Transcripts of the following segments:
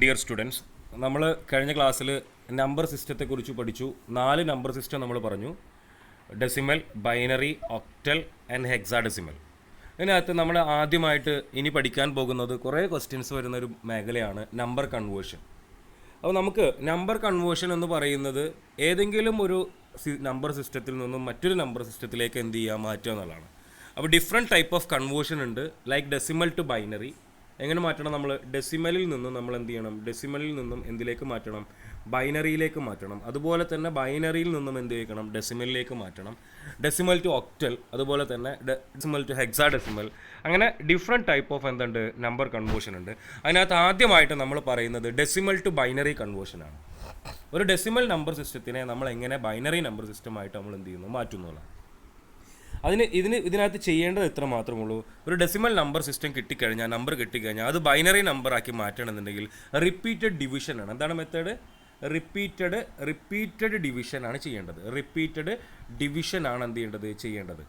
Dear students, നമ്മൾ കഴിഞ്ഞ ക്ലാസ്സിൽ നമ്പർ സിസ്റ്റത്തെക്കുറിച്ച് പഠിച്ചു. 4 നമ്പർ സിസ്റ്റം നമ്മൾ പറഞ്ഞു: decimal, binary, octal and hexadecimal. ഇതിനകത്ത് നമ്മൾ ആദ്യമായിട്ട് ഇനി പഠിക്കാൻ പോകുന്നത് കുറേ ക്വസ്റ്റ്യൻസ് വരുന്നൊരു മേഖലയാണ് നമ്പർ കൺവേർഷൻ. അപ്പോൾ നമുക്ക് നമ്പർ കൺവേർഷൻ എന്ന് പറയുന്നത് ഏതെങ്കിലും ഒരു നമ്പർ സിസ്റ്റത്തിൽ നിന്നും മറ്റൊരു നമ്പർ സിസ്റ്റത്തിലേക്ക് എന്ത് ചെയ്യുക, മാറ്റുക എന്നുള്ളതാണ്. അപ്പോൾ ഡിഫറെൻറ്റ് ടൈപ്പ് ഓഫ് കൺവേർഷൻ ഉണ്ട്. Like decimal to binary. എങ്ങനെ മാറ്റണം? നമ്മൾ ഡെസിമലിൽ നിന്നും നമ്മൾ എന്ത് ചെയ്യണം? ഡെസിമലിൽ നിന്നും എന്തിലേക്ക് മാറ്റണം? ബൈനറിയിലേക്ക് മാറ്റണം. അതുപോലെ തന്നെ ബൈനറിയിൽ നിന്നും എന്ത് ചെയ്യണം? ഡെസിമലിലേക്ക് മാറ്റണം. ഡെസിമൽ ടു ഒക്ടൽ, അതുപോലെ തന്നെ ഡെസിമൽ ടു ഹെക്സാഡെസിമൽ. അങ്ങനെ ഡിഫറെൻറ്റ് ടൈപ്പ് ഓഫ് എന്തുണ്ട്? നമ്പർ കൺവേർഷൻ ഉണ്ട്. അതിനകത്ത് ആദ്യമായിട്ട് നമ്മൾ പറയുന്നത് ഡെസിമൽ ടു ബൈനറി കൺവേർഷനാണ്. ഒരു ഡെസിമൽ നമ്പർ സിസ്റ്റത്തിനെ നമ്മൾ എങ്ങനെ ബൈനറി നമ്പർ സിസ്റ്റമായിട്ട് നമ്മൾ എന്ത് ചെയ്യുന്നു? മാറ്റുന്നതാണ്. ഇതിനകത്ത് ചെയ്യേണ്ടത് ഇത്ര മാത്രമേ ഉള്ളൂ. ഒരു ഡെസിമൽ നമ്പർ സിസ്റ്റം കിട്ടിക്കഴിഞ്ഞാൽ, നമ്പർ കിട്ടിക്കഴിഞ്ഞാൽ അത് ബൈനറി നമ്പറാക്കി മാറ്റണമെന്നുണ്ടെങ്കിൽ റിപ്പീറ്റഡ് ഡിവിഷനാണ്. എന്താണ് മെത്തേഡ്? റിപ്പീറ്റഡ് ഡിവിഷനാണ് ചെയ്യേണ്ടത്. റിപ്പീറ്റഡ് ഡിവിഷനാണ് എന്ത് ചെയ്യേണ്ടത്.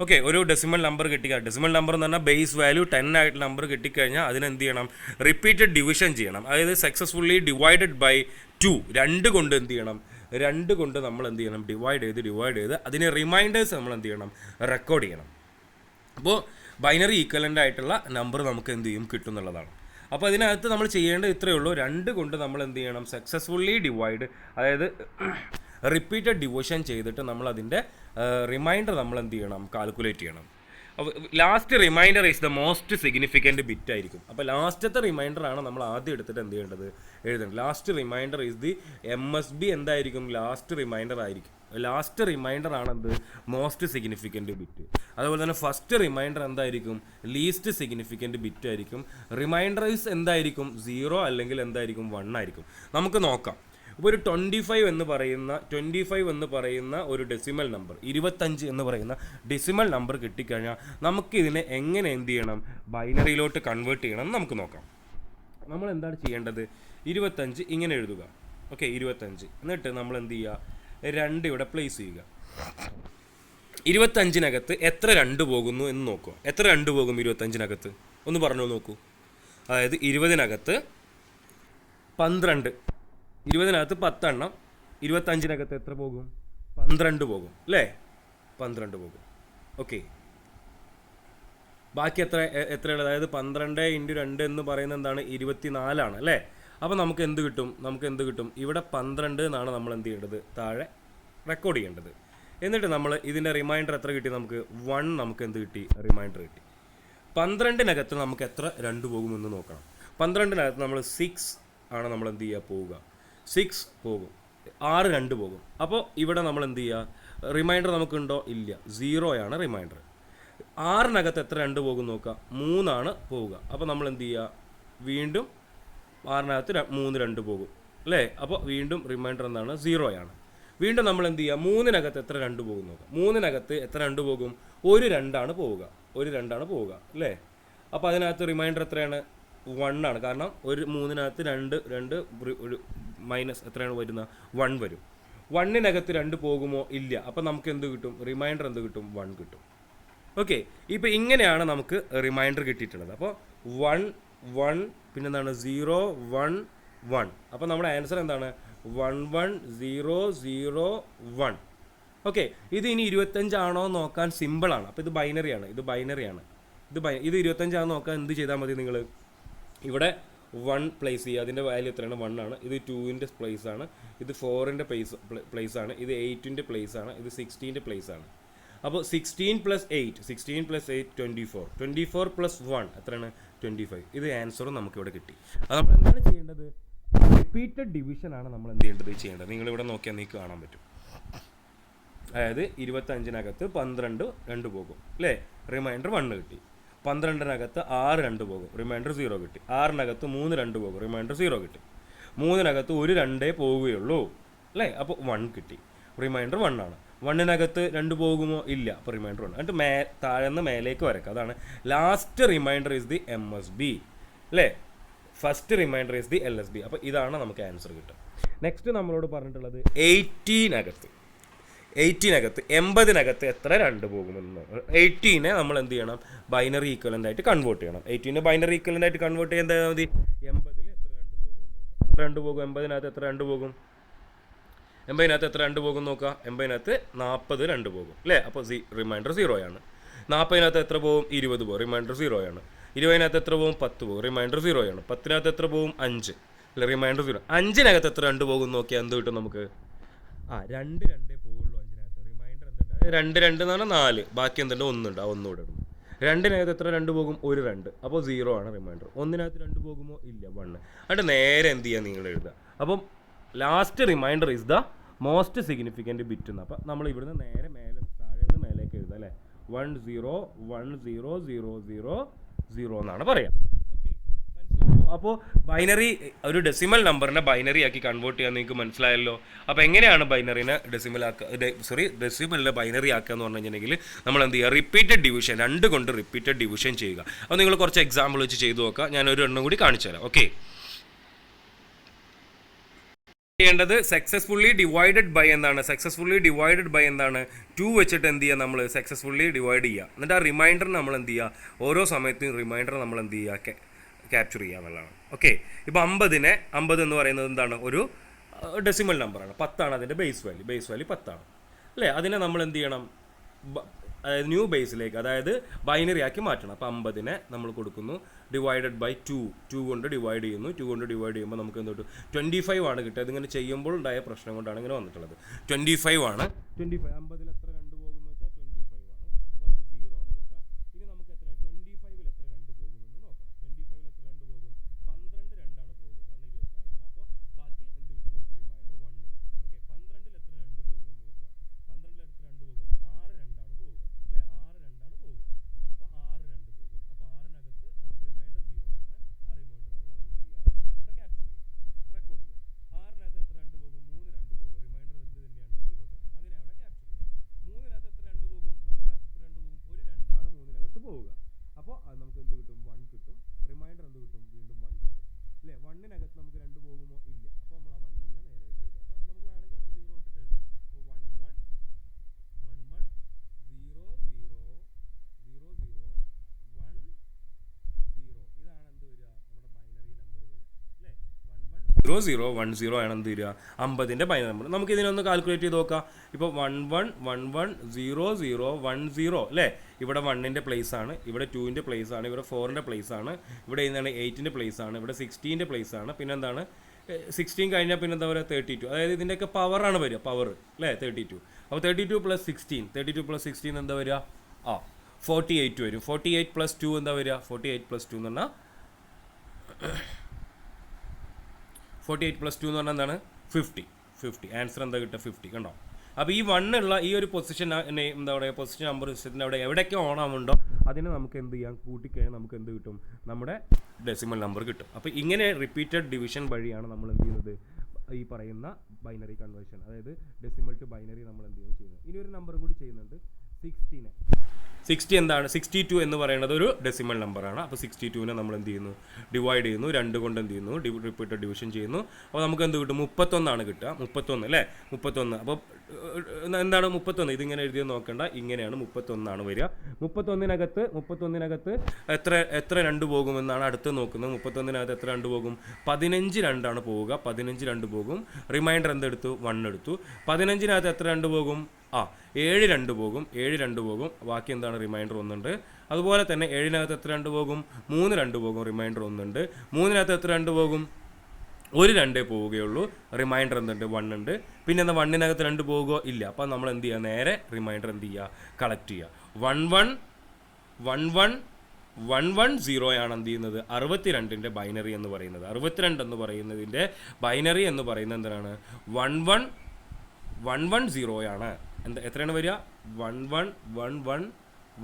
ഓക്കെ, ഒരു ഡെസിമൽ നമ്പർ കിട്ടിക്കഴിഞ്ഞാൽ, ഡെസിമൽ നമ്പർ എന്ന് പറഞ്ഞാൽ ബേസ് വാല്യൂ 10 ആയിട്ട് നമ്പർ കിട്ടിക്കഴിഞ്ഞാൽ അതിനെന്ത് ചെയ്യണം? റിപ്പീറ്റഡ് ഡിവിഷൻ ചെയ്യണം. അതായത് സക്സസ്ഫുള്ളി ഡിവൈഡഡ് ബൈ 2, 2 കൊണ്ട് എന്ത് ചെയ്യണം? 2 കൊണ്ട് നമ്മൾ എന്ത് ചെയ്യണം? ഡിവൈഡ് ചെയ്ത് അതിന് റിമൈൻഡേഴ്സ് നമ്മൾ എന്ത് ചെയ്യണം? റെക്കോർഡ് ചെയ്യണം. അപ്പോൾ ബൈനറി ഈക്വലൻ്റ് ആയിട്ടുള്ള നമ്പർ നമുക്ക് എന്ത് ചെയ്യും? കിട്ടുന്നുള്ളതാണ്. അപ്പോൾ അതിനകത്ത് നമ്മൾ ചെയ്യേണ്ടത് ഇത്രയേ ഉള്ളൂ. 2 കൊണ്ട് നമ്മൾ എന്ത് ചെയ്യണം? സക്സസ്ഫുള്ളി ഡിവൈഡ്, അതായത് റിപ്പീറ്റഡ് ഡിവിഷൻ ചെയ്തിട്ട് നമ്മൾ അതിൻ്റെ റിമൈൻഡർ നമ്മൾ എന്ത് ചെയ്യണം? കാൽക്കുലേറ്റ് ചെയ്യണം. അപ്പോൾ last reminder is the most significant bit ആയിരിക്കും. അപ്പോൾ ലാസ്റ്റത്തെ റിമൈൻഡറാണ് നമ്മൾ ആദ്യം എടുത്തിട്ട് എന്ത് ചെയ്യേണ്ടത്? എഴുതേണ്ടത്. Last reminder is the MSB എന്തായിരിക്കും? ലാസ്റ്റ് റിമൈൻഡർ ആയിരിക്കും. ലാസ്റ്റ് റിമൈൻഡർ ആണ് എന്ത്? Most significant bit. അതുപോലെ തന്നെ ഫസ്റ്റ് റിമൈൻഡർ എന്തായിരിക്കും? ലീസ്റ്റ് സിഗ്നിഫിക്കൻറ്റ് ബിറ്റ് ആയിരിക്കും. റിമൈൻഡേഴ്സ് എന്തായിരിക്കും? 0 അല്ലെങ്കിൽ എന്തായിരിക്കും? 1 ആയിരിക്കും. നമുക്ക് നോക്കാം. ഇപ്പോൾ ഒരു 25 എന്ന് പറയുന്ന ഒരു ഡെസിമൽ നമ്പർ, 25 എന്ന് പറയുന്ന ഡെസിമൽ നമ്പർ കിട്ടിക്കഴിഞ്ഞാൽ നമുക്കിതിനെ എങ്ങനെ എന്ത് ചെയ്യണം? ബൈനറിയിലോട്ട് കൺവേർട്ട് ചെയ്യണം എന്ന് നമുക്ക് നോക്കാം. നമ്മൾ എന്താണ് ചെയ്യേണ്ടത്? 25 ഇങ്ങനെ എഴുതുക. ഓക്കെ, 25. എന്നിട്ട് നമ്മൾ എന്ത് ചെയ്യുക? 2 ഇവിടെ പ്ലേസ് ചെയ്യുക. 25-നകത്ത് എത്ര 2 പോകുന്നു എന്ന് നോക്കുക. എത്ര 2 പോകും 25-നകത്ത്? ഒന്ന് പറഞ്ഞു നോക്കൂ. അതായത് 20-നകത്ത് 12, 20-നകത്ത് 10 എണ്ണം, 25-നകത്ത് എത്ര പോകും? 12 പോകും അല്ലേ? 12 പോകും. ഓക്കെ, ബാക്കി എത്രയുള്ളത്? അതായത് 12 × 2 എന്ന് പറയുന്നത് എന്താണ്? 24 ആണ് അല്ലേ? അപ്പോൾ നമുക്ക് എന്ത് കിട്ടും? ഇവിടെ 12 എന്നാണ് നമ്മൾ എന്ത് ചെയ്യേണ്ടത്? താഴെ റെക്കോർഡ് ചെയ്യേണ്ടത്. എന്നിട്ട് നമ്മൾ ഇതിൻ്റെ റിമൈൻഡർ എത്ര കിട്ടി? നമുക്ക് 1 നമുക്ക് എന്ത് കിട്ടി? റിമൈൻഡർ കിട്ടി. 12-നകത്ത് നമുക്ക് എത്ര 2 പോകുമെന്ന് നോക്കണം. 12-നകത്ത് നമ്മൾ 6 ആണ് നമ്മൾ എന്ത് ചെയ്യുക? പോവുക. 6 പോകും. 6 2 പോകും. അപ്പോൾ ഇവിടെ നമ്മൾ എന്ത് ചെയ്യുക? റിമൈൻഡർ നമുക്കുണ്ടോ? ഇല്ല, 0 ആണ് റിമൈൻഡർ. 6-നകത്ത് എത്ര 2 പോകും നോക്കുക? 3 ആണ് പോവുക. അപ്പോൾ നമ്മൾ എന്ത് ചെയ്യുക? വീണ്ടും 6-നകത്ത് 3 2 പോകും അല്ലേ? അപ്പോൾ വീണ്ടും റിമൈൻഡർ എന്താണ്? 0 ആണ്. വീണ്ടും നമ്മൾ എന്ത് ചെയ്യുക? 3-നകത്ത് എത്ര 2 പോകും നോക്കുക. 3-നകത്ത് എത്ര 2 പോകും? 1 2 ആണ് പോവുക. 1 2 ആണ് പോവുക അല്ലേ? അപ്പോൾ അതിനകത്ത് റിമൈൻഡർ എത്രയാണ്? 1 ആണ്. കാരണം 3-നകത്ത് 2 ഒരു മൈനസ് എത്രയാണ് വരുന്നത്? 1 വരും. 1-നകത്ത് 2 പോകുമോ? ഇല്ല. അപ്പോൾ നമുക്ക് എന്ത് കിട്ടും? റിമൈൻഡർ എന്ത് കിട്ടും? 1 കിട്ടും. ഓക്കെ, ഇപ്പോൾ ഇങ്ങനെയാണ് നമുക്ക് റിമൈൻഡർ കിട്ടിയിട്ടുള്ളത്. അപ്പോൾ 1 1 പിന്നെന്താണ്? 0 1 1. അപ്പോൾ നമ്മുടെ ആൻസർ എന്താണ്? 1 1 0 0 1. ഓക്കെ, ഇത് ഇനി 25 ആണോ നോക്കാൻ സിമ്പിളാണ്. അപ്പോൾ ഇത് ബൈനറിയാണ്. ഇത് 25 ആണോ നോക്കാൻ എന്ത് ചെയ്താൽ മതി? നിങ്ങൾ ഇവിടെ 1 പ്ലേസ് ചെയ്യുക. അതിൻ്റെ വാല്യൂ എത്രയാണ്? 1 ആണ്. ഇത് 2-ൻ്റെ പ്ലേസ് ആണ്. ഇത് 4-ൻ്റെ പ്ലേസ് ആണ്. ഇത് 8-ൻ്റെ പ്ലേസ് ആണ്. ഇത് 16-ൻ്റെ പ്ലേസ് ആണ്. അപ്പോൾ 16 + 8 24. 24 + 1 എത്രയാണ്? 25. ഇത് ആൻസറും നമുക്കിവിടെ കിട്ടി. അത് നമ്മൾ എന്താണ് ചെയ്യേണ്ടത്? റിപ്പീറ്റഡ് ഡിവിഷനാണ് നമ്മൾ എന്ത് ചെയ്യേണ്ടത്. നിങ്ങളിവിടെ നോക്കിയാൽ നിങ്ങൾക്ക് കാണാൻ പറ്റും. അതായത് 25-നകത്ത് 12 2 പോകും അല്ലേ? റിമൈൻഡർ 1 കിട്ടി. 12-നകത്ത് 6 2 പോകും. റിമൈൻഡർ 0 കിട്ടി. 6-നകത്ത് 3 2 പോകും. റിമൈൻഡർ 0 കിട്ടി. 3-നകത്ത് 1 2 പോവുകയുള്ളൂ അല്ലേ? അപ്പോൾ 1 കിട്ടി. റിമൈൻഡർ 1 ആണ്. 1-നകത്ത് 2 പോകുമോ? ഇല്ല. അപ്പോൾ റിമൈൻഡർ 1. എന്നിട്ട് താഴെന്ന് മേലേക്ക് വരക്കുക. അതാണ് last reminder is the MSB അല്ലേ? First reminder is the LSB. അപ്പോൾ ഇതാണ് നമുക്ക് ആൻസർ കിട്ടുക. നെക്സ്റ്റ് നമ്മളോട് പറഞ്ഞിട്ടുള്ളത് 80-നകത്ത് 80-നകത്ത് എത്ര 2 പോകുമെന്ന്. 18-നെ നമ്മൾ എന്ത് ചെയ്യണം? ബൈനറി ഈക്വലൻ്റ് ആയിട്ട് കൺവേർട്ട് ചെയ്യണം. 18-നെ ബൈനറി ഈക്വലൻ്റ് ആയിട്ട് കൺവേർട്ട് ചെയ്യാൻ എന്താ മതി? 80-ൽ എത്ര 2 പോകും? രണ്ട് പോകും? 80-നകത്ത് എത്ര രണ്ട് പോകും? 80-നകത്ത് എത്ര രണ്ട് പോകും നോക്കുക. 80-നകത്ത് 40 രണ്ട് പോകും അല്ലേ? അപ്പോൾ റിമൈൻഡർ 0 ആണ്. 40-നകത്ത് എത്ര പോകും? 20 പോകും, റിമൈൻഡർ 0 ആണ്. 20-നകത്ത് എത്ര പോകും? 10 പോകും, റിമൈൻഡർ 0 ആണ്. 10-നകത്ത് എത്ര പോകും? 5 അല്ലെ, റിമൈൻഡർ 0. 5-നകത്ത് എത്ര രണ്ട് പോകും നോക്കിയാൽ എന്ത് കിട്ടും നമുക്ക്? 2 രണ്ടേ പോകുള്ളൂ 5-നകത്ത്. റിമൈൻഡർ എന്തുണ്ട്? 2 2 എന്ന് പറഞ്ഞാൽ 4, ബാക്കി എന്തുണ്ട്? 1 ഉണ്ട്, ആ 1 കൂടെ ഇടും. 2-നകത്ത് എത്ര രണ്ട് പോകും? 1 2, അപ്പോൾ 0 ആണ് റിമൈൻഡർ. 1-നകത്ത് 2 പോകുമോ? ഇല്ല, 1. എന്നിട്ട് നേരെ എന്ത് ചെയ്യുക? നിങ്ങൾ എഴുതുക. അപ്പം last reminder is the most significant bit എന്ന്. അപ്പം നമ്മൾ ഇവിടുന്ന് നേരെ മേലെ താഴെ നിന്ന് മേലേക്ക് എഴുതുക അല്ലേ? 1 0 1 0 0 0 0 എന്നാണ് പറയാം. അപ്പോൾ ബൈനറി ഒരു ഡെസിമൽ നമ്പറിനെ ബൈനറി ആക്കി കൺവേർട്ട് ചെയ്യാൻ നിങ്ങൾക്ക് മനസ്സിലായല്ലോ. അപ്പോൾ എങ്ങനെയാണ് ബൈനറിനെ ഡെസിമലിനെ ബൈനറി ആക്കുക എന്ന് പറഞ്ഞു കഴിഞ്ഞിട്ടുണ്ടെങ്കിൽ നമ്മൾ എന്ത് ചെയ്യുക? റിപ്പീറ്റഡ് ഡിവിഷൻ, 2 കൊണ്ട് റിപ്പീറ്റഡ് ഡിവിഷൻ ചെയ്യുക. അപ്പോൾ നിങ്ങൾ കുറച്ച് എക്സാമ്പിൾ വെച്ച് ചെയ്തു നോക്കുക. ഞാനൊരു എണ്ണം കൂടി കാണിച്ചു തരാം. ഓക്കെ, ചെയ്യേണ്ടത് സക്സസ്ഫുള്ളി ഡിവൈഡഡ് ബൈ എന്താണ്? സക്സസ്ഫുള്ളി ഡിവൈഡഡ് ബൈ എന്താണ്? 2 വെച്ചിട്ട് എന്ത് ചെയ്യുക? നമ്മൾ സക്സസ്ഫുള്ളി ഡിവൈഡ് ചെയ്യുക. എന്നിട്ട് ആ റിമൈൻഡർ നമ്മൾ എന്ത് ചെയ്യുക? ഓരോ സമയത്തും റിമൈൻഡർ നമ്മൾ എന്ത് ചെയ്യുക? ക്യാപ്ചർ ചെയ്യുക എന്നുള്ളതാണ്. ഓക്കെ, ഇപ്പോൾ 50 എന്ന് പറയുന്നത് എന്താണ്? ഒരു ഡെസിമൽ നമ്പറാണ്. 10 അതിൻ്റെ ബേസ് വാല്യൂ 10 അല്ലേ? അതിനെ നമ്മൾ എന്ത് ചെയ്യണം? അതായത് ന്യൂ ബേസിലേക്ക്, അതായത് ബൈനറി ആക്കി മാറ്റണം. അപ്പോൾ 50-നെ നമ്മൾ കൊടുക്കുന്നു ഡിവൈഡഡ് ബൈ 2 കൊണ്ട് ഡിവൈഡ് ചെയ്യുന്നു. 2 കൊണ്ട് ഡിവൈഡ് ചെയ്യുമ്പോൾ നമുക്ക് എന്ത് കിട്ടും? 25 ആണ് കിട്ടുക. അതിങ്ങനെ ചെയ്യുമ്പോൾ ഉണ്ടായ പ്രശ്നം കൊണ്ടാണ് ഇങ്ങനെ വന്നിട്ടുള്ളത്. 25 ആണ്. 25 50-ൽ എത്ര രണ്ട് പോകുമെന്ന് വെച്ചാൽ 25 ആണ്. അപ്പോൾ നമുക്ക് 0 ആണ് കിട്ടുക. ഇനി നമുക്ക് എത്ര 25-ൽ എത്ര രണ്ട് പോകുമെന്ന് നോക്കണം. 25-ൽ എത്ര രണ്ട് പോകും? 12 രണ്ടാണ് പോകുക, കാരണം 24 ആണ്. അപ്പോൾ ബാക്കി എന്ത് കിട്ടും? നമുക്ക് റിമൈൻഡർ 1 കിട്ടും. ഓക്കെ, 12-ൽ എത്ര രണ്ട് പോകുമെന്ന് നോക്കുക. 12-ൽ എത്ര രണ്ട് പോകും? 6 രണ്ടാണ് പോവുക അല്ലേ? 6 രണ്ടാണ് പോവുക. അപ്പോൾ 6 രണ്ട് പോകും. അപ്പോൾ 6-നകത്ത് റിമൈൻഡർ 0 ആണ്. ആ റിമൈൻഡർ നമ്മൾ അത് എന്ത് ചെയ്യുക? ഇവിടെ ക്യാപ്ചർ ചെയ്യുക, റെക്കോർഡ് ചെയ്യുക. 6-നകത്ത് എത്ര രണ്ട് പോകും? 3 രണ്ട് പോകും. റിമൈൻഡർ എന്ത് തന്നെയാണ്? 0 തന്നെ. അതിനെ അവിടെ ക്യാപ്ചർ ചെയ്യുക. 3-നകത്ത് എത്ര രണ്ട് പോകും? 3-നകത്ത് എത്ര രണ്ട് പോകും? ഒരു രണ്ടാണ് 3-നകത്ത് പോവുക. അപ്പോൾ അത് നമുക്ക് എന്ത് കിട്ടും? 1 കിട്ടും. റിമൈൻഡർ എന്ത് കിട്ടും? വീണ്ടും 1 കിട്ടും അല്ലേ? 1-നകത്ത് നമുക്ക് രണ്ട് പോകുമോ? ഇല്ല. അപ്പോൾ നമ്മൾ ആ 1-നെ നേരെ എഴുതുക. അപ്പോൾ നമുക്ക് വേണമെങ്കിൽ 0 ഇട്ടിട്ട് എഴുതാം. അപ്പോൾ 1 1 1 1 0 0 0 0 1 0. ഇതാണ് എന്ത് വരിക? നമ്മുടെ ബൈനറി നമ്പർ വരിക അല്ലേ? 1 1 0 0 1 0 ആണ് എന്ത് വരിക? 50-ന്റെ ബൈനറി നമ്പർ. നമുക്ക് ഇതിനൊന്ന് കാൽക്കുലേറ്റ് ചെയ്ത് നോക്കാം. ഇപ്പോൾ 1 1 1 1 0 0 1 0 അല്ലേ? ഇവിടെ 1-ന്റെ പ്ലേസ് ആണ്, ഇവിടെ 2-ന്റെ പ്ലേസ് ആണ്, ഇവിടെ 4-ന്റെ പ്ലേസ് ആണ്, ഇവിടെ എന്താണ് 8-ന്റെ പ്ലേസ് ആണ്, ഇവിടെ 16-ന്റെ പ്ലേസ് ആണ്. പിന്നെ എന്താണ് 16 കഴിഞ്ഞാൽ പിന്നെ എന്താ പറയുക? 32. അതായത് ഇതിൻ്റെയൊക്കെ പവറാണ് വരിക, പവർ അല്ലേ? 32. അപ്പോൾ 32 + 16 32 + 16 എന്താ വരിക? 48 വരും. 48 + 2 എന്താ വരിക? 48 + 2 എന്ന് പറഞ്ഞാൽ 48 + 2 എന്ന് പറഞ്ഞാൽ എന്താണ്? 50. ആൻസർ എന്താ കിട്ടുക? 50. കണ്ടോ? അപ്പോൾ ഈ 1 ഉള്ള ഈ ഒരു പൊസിഷൻ എന്താ പറയുക? പൊസിഷൻ നമ്പർ സിസ്റ്റത്തിൻ്റെ അവിടെ എവിടെയൊക്കെ ഓൺ ആവുന്നുണ്ടോ അതിന് നമുക്ക് എന്ത് ചെയ്യാം? കൂട്ടിക്കഴിഞ്ഞാൽ നമുക്ക് എന്ത് കിട്ടും? നമ്മുടെ ഡെസിമൽ നമ്പർ കിട്ടും. അപ്പോൾ ഇങ്ങനെ റിപ്പീറ്റഡ് ഡിവിഷൻ വഴിയാണ് നമ്മൾ എന്ത് ചെയ്യുന്നത്? ഈ പറയുന്ന ബൈനറി കൺവേർഷൻ, അതായത് ഡെസിമൽ ടു ബൈനറി നമ്മൾ എന്ത് ചെയ്യുന്നത്? ഇനി ഒരു നമ്പറും കൂടി ചെയ്യുന്നുണ്ട്. 60 എന്താണ്? 62 എന്ന് പറയുന്നത് ഒരു ഡെസിമൽ നമ്പറാണ്. അപ്പോൾ 62-നെ നമ്മൾ എന്ത് ചെയ്യുന്നു? ഡിവൈഡ് ചെയ്യുന്നു. 2 കൊണ്ട് എന്ത് ചെയ്യുന്നു? റിപ്പീറ്റഡ് ഡിവിഷൻ ചെയ്യുന്നു. അപ്പോൾ നമുക്ക് എന്ത് കിട്ടും? 31 കിട്ടുക. 31 അല്ലേ? 31. അപ്പോൾ എന്താണ് 31? ഇതിങ്ങനെ എഴുതിയോ നോക്കണ്ട, ഇങ്ങനെയാണ് 31 വരിക. 31-നകത്ത് എത്ര രണ്ട് പോകുമെന്നാണ് അടുത്ത് നോക്കുന്നത്. 31-നകത്ത് എത്ര രണ്ട് പോകും? 15 രണ്ടാണ് പോവുക. 15 രണ്ട് പോകും. റിമൈൻഡർ എന്തെടുത്തു? 1 എടുത്തു. 15-നകത്ത് എത്ര രണ്ട് പോകും? 7 രണ്ട് പോകും. 7 രണ്ട് പോകും. ബാക്കി എന്താണ്? റിമൈൻഡർ 1 ഉണ്ട്. അതുപോലെ തന്നെ 7-നകത്ത് എത്ര രണ്ട് പോകും? 3 രണ്ട് പോകും. റിമൈൻഡർ 1 ഉണ്ട്. 3-നകത്ത് എത്ര രണ്ട് പോകും? 1 രണ്ടേ പോവുകയുള്ളൂ. റിമൈൻഡർ എന്തുണ്ട്? 1 ഉണ്ട്. പിന്നെ എന്താ 1-നകത്ത് 2 പോകുമോ? ഇല്ല. അപ്പോൾ നമ്മൾ എന്ത് ചെയ്യുക? നേരെ റിമൈൻഡർ എന്ത് ചെയ്യുക? കളക്ട് ചെയ്യുക. 1 1 1 1 1 1 0 ആണ് എന്ത് ചെയ്യുന്നത്? 62-ന്റെ ബൈനറി എന്ന് പറയുന്നത്. 62 എന്ന് പറയുന്നതിൻ്റെ ബൈനറി എന്ന് പറയുന്നത് എന്താണ്? 1 1 1 1 0 ആണ്. എത്രയാണ് വരിക? 1 1 1 1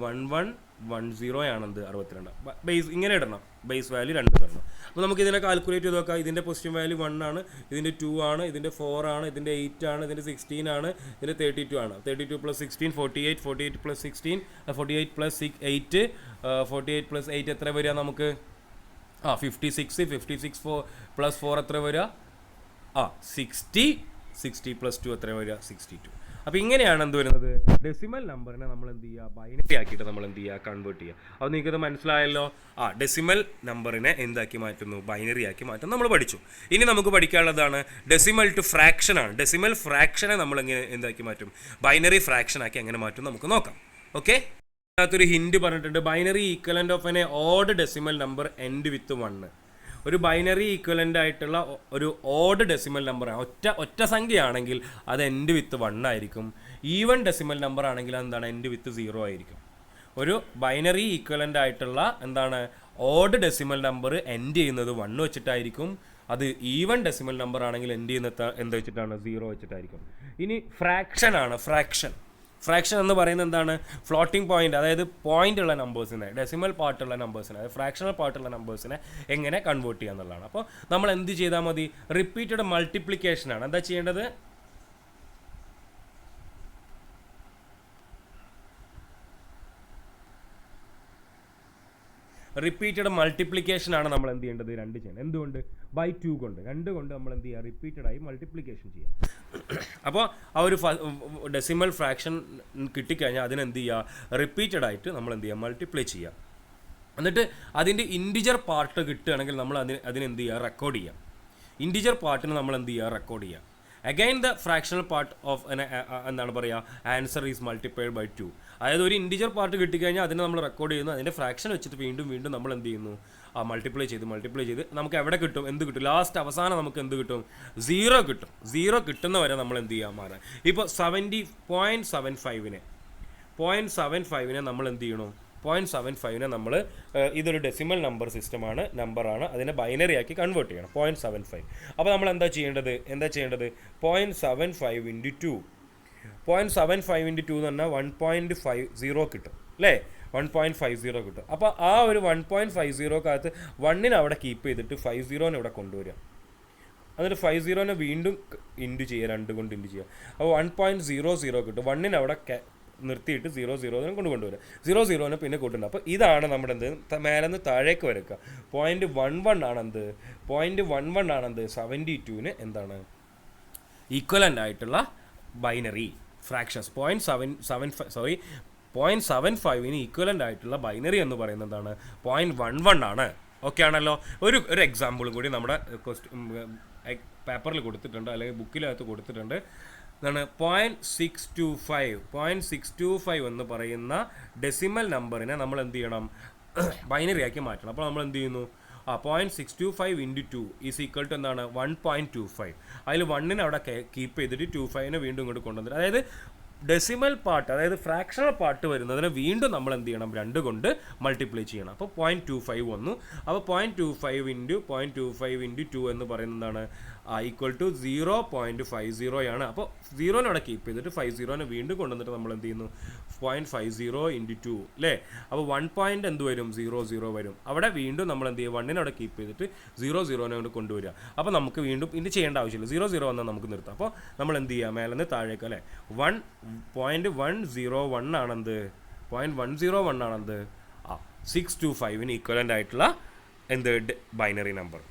1 1 1 0 ആണെന്ത്? 62. ബേസ് ഇങ്ങനെ ഇടണം. ബേസ് വാല്യൂ 2 തരണം. അപ്പോൾ നമുക്ക് ഇതിനെ കാൽക്കുലേറ്റ് ചെയ്ത് നോക്കാം. ഇതിൻ്റെ പൊസിഷൻ വാല്യൂ 1 ആണ്, ഇതിൻ്റെ 2 ആണ്, ഇതിൻ്റെ 4 ആണ്, ഇതിൻ്റെ 8 ആണ്, ഇതിൻ്റെ 16 ആണ്, ഇതിൻ്റെ 32 ആണ്. 32 + 16 48. 48 + 16 48 + 8 48 + 8 എത്ര വരിക നമുക്ക്? 56. 56 + 4 എത്ര വരിക? 60. 60 + 2 എത്ര വരിക? 62. അപ്പോൾ ഇങ്ങനെയാണ് എന്ത് വരുന്നത്, ഡെസിമൽ നമ്പറിനെ നമ്മൾ എന്ത് ചെയ്യുക, ബൈനറി ആക്കിയിട്ട് നമ്മൾ എന്ത് ചെയ്യുക, കൺവേർട്ട് ചെയ്യുക. അപ്പോൾ നിങ്ങൾക്കത് മനസ്സിലായല്ലോ. ഡെസിമൽ നമ്പറിനെ എന്താക്കി മാറ്റുന്നു, ബൈനറി ആക്കി മാറ്റുന്നു നമ്മൾ പഠിച്ചു. ഇനി നമുക്ക് പഠിക്കാനുള്ളതാണ് ഡെസിമൽ ടു ഫ്രാക്ഷൻ ആണ്. ഡെസിമൽ ഫ്രാക്ഷനെ നമ്മൾ എങ്ങനെ എന്താക്കി മാറ്റും, ബൈനറി ഫ്രാക്ഷൻ ആക്കി എങ്ങനെ മാറ്റും നമുക്ക് നോക്കാം. ഓക്കെ, അതിനകത്തൊരു ഹിൻഡ് പറഞ്ഞിട്ടുണ്ട്, binary equivalent of an odd decimal number end with 1. ഒരു ബൈനറി ഈക്വലൻ്റ് ആയിട്ടുള്ള ഒരു ഓഡ് ഡെസിമൽ നമ്പർ ഒറ്റ സംഖ്യയാണെങ്കിൽ അത് എൻഡ് വിത്ത് 1 ആയിരിക്കും. ഈവൻ ഡെസിമൽ നമ്പർ ആണെങ്കിൽ എന്താണ്, എൻഡ് വിത്ത് 0 ആയിരിക്കും. ഒരു ബൈനറി ഈക്വലൻ്റ് ആയിട്ടുള്ള എന്താണ് ഓഡ് ഡെസിമൽ നമ്പർ എൻഡ് ചെയ്യുന്നത് 1 വെച്ചിട്ടായിരിക്കും. അത് ഈവൻ ഡെസിമൽ നമ്പർ ആണെങ്കിൽ എൻഡ് ചെയ്യുന്നത് എന്ത് വെച്ചിട്ടാണ്, 0 വെച്ചിട്ടായിരിക്കും. ഇനി ഫ്രാക്ഷൻ ആണ്. ഫ്രാക്ഷൻ എന്ന് പറയുന്നത് എന്താണ്, ഫ്ലോട്ടിംഗ് പോയിന്റ്, അതായത് പോയിന്റ് ഉള്ള നമ്പേഴ്സിനെ, ഡെസിമൽ പാർട്ടുള്ള നമ്പേഴ്സിനെ, അതായത് ഫ്രാക്ഷണൽ പാർട്ടുള്ള നമ്പേഴ്സിനെ എങ്ങനെ കൺവേർട്ട് ചെയ്യുക എന്നുള്ളതാണ്. അപ്പോൾ നമ്മൾ എന്ത് ചെയ്താൽ മതി, റിപ്പീറ്റഡ് മൾട്ടിപ്ലിക്കേഷൻ ആണ് എന്താ ചെയ്യേണ്ടത്, റിപ്പീറ്റഡ് മൾട്ടിപ്ലിക്കേഷൻ ആണ് നമ്മൾ എന്ത് ചെയ്യേണ്ടത്, 2 ചെയ്യണം. എന്തുകൊണ്ട്, ബൈ 2 കൊണ്ട്, 2 കൊണ്ട് നമ്മൾ എന്ത് ചെയ്യുക, റിപ്പീറ്റഡായി മൾട്ടിപ്ലിക്കേഷൻ ചെയ്യാം. അപ്പോൾ ആ ഒരു ഡെസിമൽ ഫ്രാക്ഷൻ കിട്ടിക്കഴിഞ്ഞാൽ അതിനെന്ത് ചെയ്യുക, റിപ്പീറ്റഡായിട്ട് നമ്മൾ എന്ത് ചെയ്യുക, മൾട്ടിപ്ലൈ ചെയ്യുക. എന്നിട്ട് അതിൻ്റെ ഇൻറ്റിജർ പാർട്ട് കിട്ടുകയാണെങ്കിൽ നമ്മൾ അതിനെന്ത് ചെയ്യുക, റെക്കോർഡ് ചെയ്യാം. ഇൻറ്റിജർ പാർട്ടിന് നമ്മൾ എന്ത് ചെയ്യുക, റെക്കോർഡ് ചെയ്യാം. Again the fractional part of എന്താണ് പറയുക, ആൻസർ ഈസ് മൾട്ടിപ്ലൈഡ് ബൈ 2. അതായത് ഒരു ഇൻറ്റിജർ പാർട്ട് കിട്ടിക്കഴിഞ്ഞാൽ അതിനെ നമ്മൾ റെക്കോർഡ് ചെയ്യുന്നു, അതിൻ്റെ ഫ്രാക്ഷൻ വെച്ചിട്ട് വീണ്ടും നമ്മൾ എന്ത് ചെയ്യുന്നു, മൾട്ടിപ്ലൈ ചെയ്ത് നമുക്ക് എവിടെ കിട്ടും, എന്ത് കിട്ടും, ലാസ്റ്റ് അവസാനം നമുക്ക് എന്ത് കിട്ടും, 0 കിട്ടും. 0 കിട്ടുന്നവരെ നമ്മൾ എന്ത് ചെയ്യാൻ മാറാം. ഇപ്പോൾ 0.75നെ നമ്മൾ എന്ത് ചെയ്യണം, 0.75നെ നമ്മൾ ഇതൊരു ഡെസിമൽ നമ്പറാണ്, അതിനെ ബൈനറി ആക്കി കൺവേർട്ട് ചെയ്യണം. 0.75. അപ്പോൾ നമ്മൾ എന്താ ചെയ്യേണ്ടത് 0.75 × 2. 0.75 × 2 എന്ന് പറഞ്ഞാൽ 1.50 കിട്ടും അല്ലേ, 1.50 കിട്ടും. അപ്പോൾ ആ ഒരു 1.50 1നെ അവിടെ കീപ്പ് ചെയ്തിട്ട് 50നെ ഇവിടെ കൊണ്ടുവരിക. എന്നിട്ട് 50നെ വീണ്ടും ഇൻറ്റു ചെയ്യുക, 2 കൊണ്ട് ഇൻറ്റു ചെയ്യുക. അപ്പോൾ 1.00 കിട്ടും. 1നെ അവിടെ നിർത്തിയിട്ട് 00 കൊണ്ടുവരിക, 00നെ പിന്നെ കൂട്ടുന്നത്. അപ്പോൾ ഇതാണ് നമ്മുടെ എന്ത്, മേലെന്ന് താഴേക്ക് വരയ്ക്കുക. 0.11 ആണെന്ത്, 72ന് എന്താണ് ഈക്വലൻ്റ് ആയിട്ടുള്ള ബൈനറി ഫ്രാക്ഷൻസ്. 0.75ന് ഈക്വലൻ്റ് ആയിട്ടുള്ള ബൈനറി എന്ന് പറയുന്നത് എന്താണ്, 0.11 ആണ്. ഓക്കെ ആണല്ലോ. ഒരു എക്സാമ്പിളും കൂടി നമ്മുടെ പേപ്പറിൽ കൊടുത്തിട്ടുണ്ട്, അല്ലെങ്കിൽ ബുക്കിനകത്ത് കൊടുത്തിട്ടുണ്ട്. എന്താണ് 0.625 എന്ന് പറയുന്ന ഡെസിമൽ നമ്പറിനെ നമ്മൾ എന്ത് ചെയ്യണം, ബൈനറി ആക്കി മാറ്റണം. അപ്പോൾ നമ്മൾ എന്ത് ചെയ്യുന്നു, 0.625 × 2 ഈസ് ഈക്വൽ ടു എന്താണ്, 1.25. അതിൽ 1നെ അവിടെ കീപ്പ് ചെയ്തിട്ട് 25നെ വീണ്ടും ഇങ്ങോട്ട് കൊണ്ടുവന്നിട്ട്, അതായത് ഡെസിമൽ പാർട്ട്, അതായത് ഫ്രാക്ഷണൽ പാർട്ട് വരുന്നതിന് വീണ്ടും നമ്മൾ എന്ത് ചെയ്യണം, 2 കൊണ്ട് മൾട്ടിപ്ലൈ ചെയ്യണം. അപ്പോൾ 0.25 വന്നു. അപ്പോൾ 0.25 × 2 എന്ന് പറയുന്നതാണ് ഈക്വൽ ടു 0.50 ആണ്. അപ്പോൾ 0നെ അവിടെ കീപ്പ് ചെയ്തിട്ട് 50നെ വീണ്ടും കൊണ്ടുവന്നിട്ട് നമ്മൾ എന്ത് ചെയ്യുന്നു, 0.50 × 2 അല്ലേ. അപ്പോൾ 1 പോയിന്റ് എന്ത് വരും, 00 വരും. അവിടെ വീണ്ടും നമ്മൾ എന്ത് ചെയ്യും, 1നെ അവിടെ കീപ്പ് ചെയ്തിട്ട് 00നെ കൊണ്ട് കൊണ്ടുവരിക. അപ്പോൾ നമുക്ക് വീണ്ടും ഇത് ചെയ്യേണ്ട ആവശ്യമില്ല, 00 വന്നാൽ നമുക്ക് നിർത്താം. അപ്പോൾ നമ്മൾ എന്ത് ചെയ്യുക, മേലെന്ന് താഴേക്ക് അല്ലേ, 0.101 ആണെന്ത്, 0.101 ആണെന്ത് 625ന് ഈക്വലൻ്റ് ആയിട്ടുള്ള എന്ത് ബൈനറി നമ്പർ.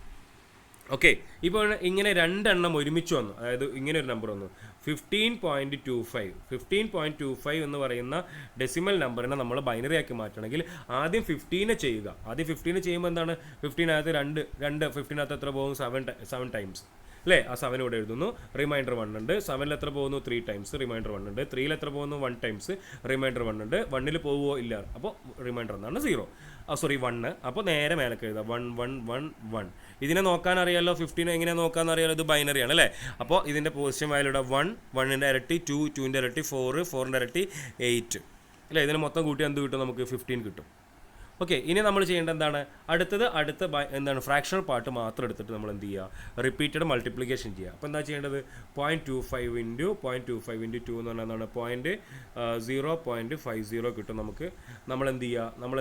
ഓക്കെ, ഇപ്പോൾ ഇങ്ങനെ 2 എണ്ണം ഒരുമിച്ച് വന്നു, അതായത് ഇങ്ങനെ ഒരു നമ്പർ വന്നു 15.25 എന്ന് പറയുന്ന ഡെസിമൽ നമ്പറിനെ നമ്മൾ ബൈനറി ആക്കി മാറ്റണമെങ്കിൽ ആദ്യം 15 ചെയ്യുക. ആദ്യം 15 ചെയ്യുമ്പോൾ എന്താണ്, 15 15 എത്ര പോകും, 7 ടൈംസ് അല്ലേ. ആ 7 ഇവിടെ എഴുതുന്നു, റിമൈൻഡർ 1 ഉണ്ട്. 7 എത്ര പോകുന്നു, 3 ടൈംസ്, റിമൈൻഡർ 1 ഉണ്ട്. 3 എത്ര പോകുന്നു, 1 ടൈംസ്, റിമൈൻഡർ 1 ഉണ്ട്. 1 പോവുമോ, ഇല്ല. അപ്പോൾ റിമൈൻഡർ എന്താണ്, 0. 1. അപ്പോൾ നേരെ മേലേക്ക് എഴുതാം, 1 1 1 1. ഇതിനെ നോക്കാൻ അറിയാമല്ലോ, 15 എങ്ങനെയാണ് നോക്കാമെന്ന് അറിയാമല്ലോ, ഇത് ബൈനറിയാണ് അല്ലേ. അപ്പോൾ ഇതിൻ്റെ പോസിറ്റീവ് വാല്യൂ ഇവിടെ 1, 1ൻ്റെ ഇരട്ടി 2, 2ൻ്റെ ഇരട്ടി 4, 4ൻ്റെ ഇരട്ടി 8 അല്ലേ. ഇതിന് മൊത്തം കൂട്ടി എന്ത് കിട്ടും, നമുക്ക് 15 കിട്ടും. ഓക്കെ, ഇനി നമ്മൾ ചെയ്യേണ്ടത് എന്താണ്, അടുത്ത എന്താണ് ഫ്രാക്ഷണൽ പാർട്ട് മാത്രം എടുത്തിട്ട് നമ്മൾ എന്ത് ചെയ്യുക, റിപ്പീറ്റഡ് മൾട്ടിപ്ലിക്കേഷൻ ചെയ്യുക. അപ്പോൾ എന്താ ചെയ്യേണ്ടത്, 0.25 × 2 എന്ന് പറഞ്ഞാൽ എന്താണ്, 0.50 കിട്ടും നമുക്ക്. നമ്മൾ എന്ത് ചെയ്യുക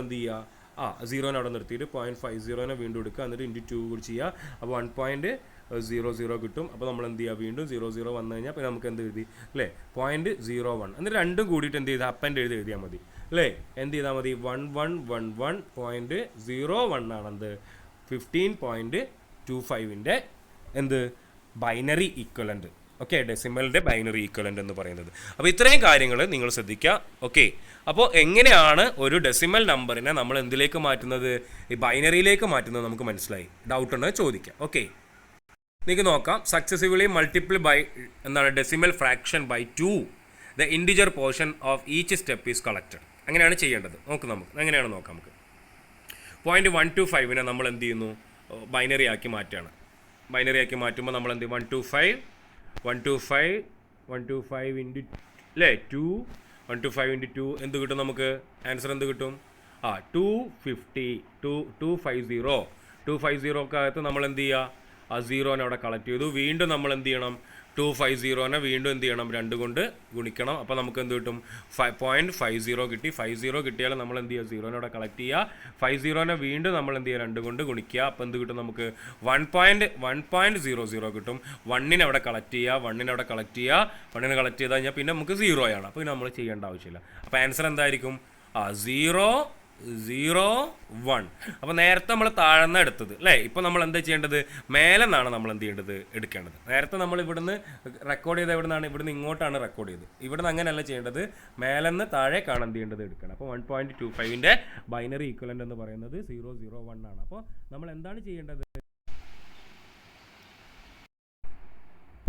0നെ അവിടെ നിർത്തിയിട്ട് 0.50നെ വീണ്ടും എടുക്കുക, എന്നിട്ട് × 2 കൂടി ചെയ്യുക. അപ്പോൾ 1.00 കിട്ടും. അപ്പോൾ നമ്മൾ എന്ത് ചെയ്യുക, വീണ്ടും 00 വന്നു കഴിഞ്ഞാൽ പിന്നെ നമുക്ക് എന്ത് എഴുതി അല്ലേ, 0.01. എന്നിട്ട് രണ്ടും കൂടിയിട്ട് എന്ത് ചെയ്താൽ അപ്പൻ്റെ എഴുതിയാൽ മതി അല്ലേ. എന്ത് ചെയ്താൽ മതി, 1111.01 ആണെന്ത് 15.25ൻ്റെ എന്ത് ബൈനറി ഈക്വലൻ്റ്. ഓക്കെ, ഡെസിമലിൻ്റെ ബൈനറി ഈക്വലൻ്റ് എന്ന് പറയുന്നത്. അപ്പോൾ ഇത്രയും കാര്യങ്ങൾ നിങ്ങൾ ശ്രദ്ധിക്കുക. ഓക്കെ, അപ്പോൾ എങ്ങനെയാണ് ഒരു ഡെസിമൽ നമ്പറിനെ നമ്മൾ എന്തിലേക്ക് മാറ്റുന്നത്, ഈ ബൈനറിയിലേക്ക് മാറ്റുന്നത് നമുക്ക് മനസ്സിലായി. ഡൗട്ട് ഉണ്ടെന്ന് ചോദിക്കാം. ഓക്കെ, നിങ്ങൾക്ക് നോക്കാം. സക്സസീവ്ലി മൾട്ടിപ്പിൾ ബൈ എന്താണ് decimal fraction by 2 the integer portion of each step is collected. അങ്ങനെയാണ് ചെയ്യേണ്ടത്. നമുക്ക് എങ്ങനെയാണ് നോക്കാം. നമുക്ക് 0.125 നമ്മൾ എന്ത് ചെയ്യുന്നു, ബൈനറി ആക്കി മാറ്റുകയാണ്. ബൈനറി ആക്കി മാറ്റുമ്പോൾ നമ്മൾ എന്ത് ചെയ്യും, 125 ഇൻറ്റു അല്ലേ 2, 125 ഇൻറ്റു 2 എന്ത് കിട്ടും നമുക്ക്, ആൻസർ എന്ത് കിട്ടും, 250 നമ്മൾ എന്ത് ചെയ്യുക, ആ 0 അവിടെ കളക്ട് ചെയ്തു. വീണ്ടും നമ്മൾ എന്ത് ചെയ്യണം, 250 വീണ്ടും എന്ത് ചെയ്യണം, 2 കൊണ്ട് ഗുണിക്കണം. അപ്പോൾ നമുക്ക് എന്ത് കിട്ടും, 0.50 കിട്ടി. 50 കിട്ടിയാൽ നമ്മൾ എന്ത് ചെയ്യുക, 0 അവിടെ കളക്ട് ചെയ്യുക. 50 വീണ്ടും നമ്മൾ എന്ത് ചെയ്യുക, 2 കൊണ്ട് ഗുണിക്കുക. അപ്പോൾ എന്ത് കിട്ടും നമുക്ക്, 1.00 കിട്ടും. 1 അവിടെ കളക്ട് ചെയ്യുക. 1 അവിടെ കളക്ട് ചെയ്ത് കഴിഞ്ഞാൽ പിന്നെ നമുക്ക് 0 ആണ്. അപ്പോൾ നമ്മൾ ചെയ്യേണ്ട ആവശ്യമില്ല. അപ്പോൾ ആൻസർ എന്തായിരിക്കും, 0, 0, 1. അപ്പോൾ നേരത്തെ നമ്മൾ താഴ്ന്ന എടുത്തത് അല്ലേ, ഇപ്പോൾ നമ്മൾ എന്താ ചെയ്യേണ്ടത്, മേലെ നിന്നാണ് നമ്മൾ എന്ത് ചെയ്യേണ്ടത്, എടുക്കേണ്ടത്. നേരത്തെ നമ്മൾ ഇവിടുന്ന് റെക്കോർഡ് ചെയ്ത് ഇവിടുന്ന് ഇങ്ങോട്ടാണ് റെക്കോർഡ് ചെയ്തത്. ഇവിടുന്ന് അങ്ങനെയല്ല ചെയ്യേണ്ടത്, മേലെ നിന്ന് താഴേക്കാണ് എന്ത് ചെയ്യേണ്ടത്, എടുക്കണം. അപ്പോൾ 1.25ൻ്റെ ബൈനറി ഈക്വലൻ്റ് എന്ന് പറയുന്നത് 001 ആണ്. അപ്പോൾ നമ്മൾ എന്താണ് ചെയ്യേണ്ടത്,